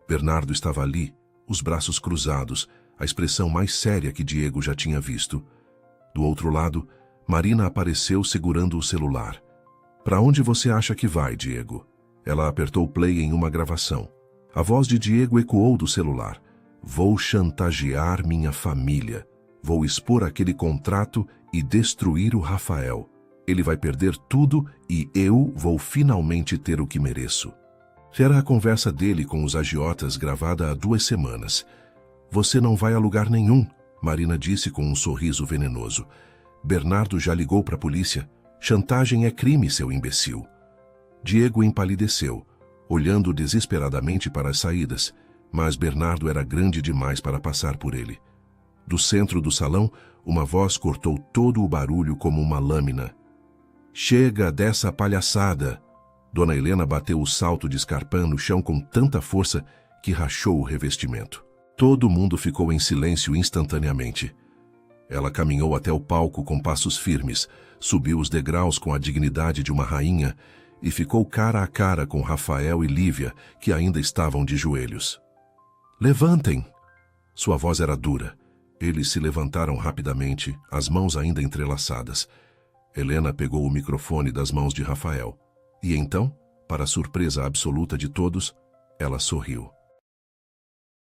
Bernardo estava ali, os braços cruzados, a expressão mais séria que Diego já tinha visto. Do outro lado, Marina apareceu segurando o celular. Para onde você acha que vai, Diego? Ela apertou play em uma gravação. A voz de Diego ecoou do celular. Vou chantagear minha família. Vou expor aquele contrato e destruir o Rafael. Ele vai perder tudo e eu vou finalmente ter o que mereço. Era a conversa dele com os agiotas gravada há 2 semanas. Você não vai a lugar nenhum, Marina disse com um sorriso venenoso. Bernardo já ligou para a polícia. Chantagem é crime, seu imbecil. Diego empalideceu, olhando desesperadamente para as saídas, mas Bernardo era grande demais para passar por ele. Do centro do salão, uma voz cortou todo o barulho como uma lâmina. Chega dessa palhaçada! Dona Helena bateu o salto de escarpão no chão com tanta força que rachou o revestimento. Todo mundo ficou em silêncio instantaneamente. Ela caminhou até o palco com passos firmes, subiu os degraus com a dignidade de uma rainha e ficou cara a cara com Rafael e Lívia, que ainda estavam de joelhos. Levantem! Sua voz era dura. Eles se levantaram rapidamente, as mãos ainda entrelaçadas. Helena pegou o microfone das mãos de Rafael. E então, para a surpresa absoluta de todos, ela sorriu.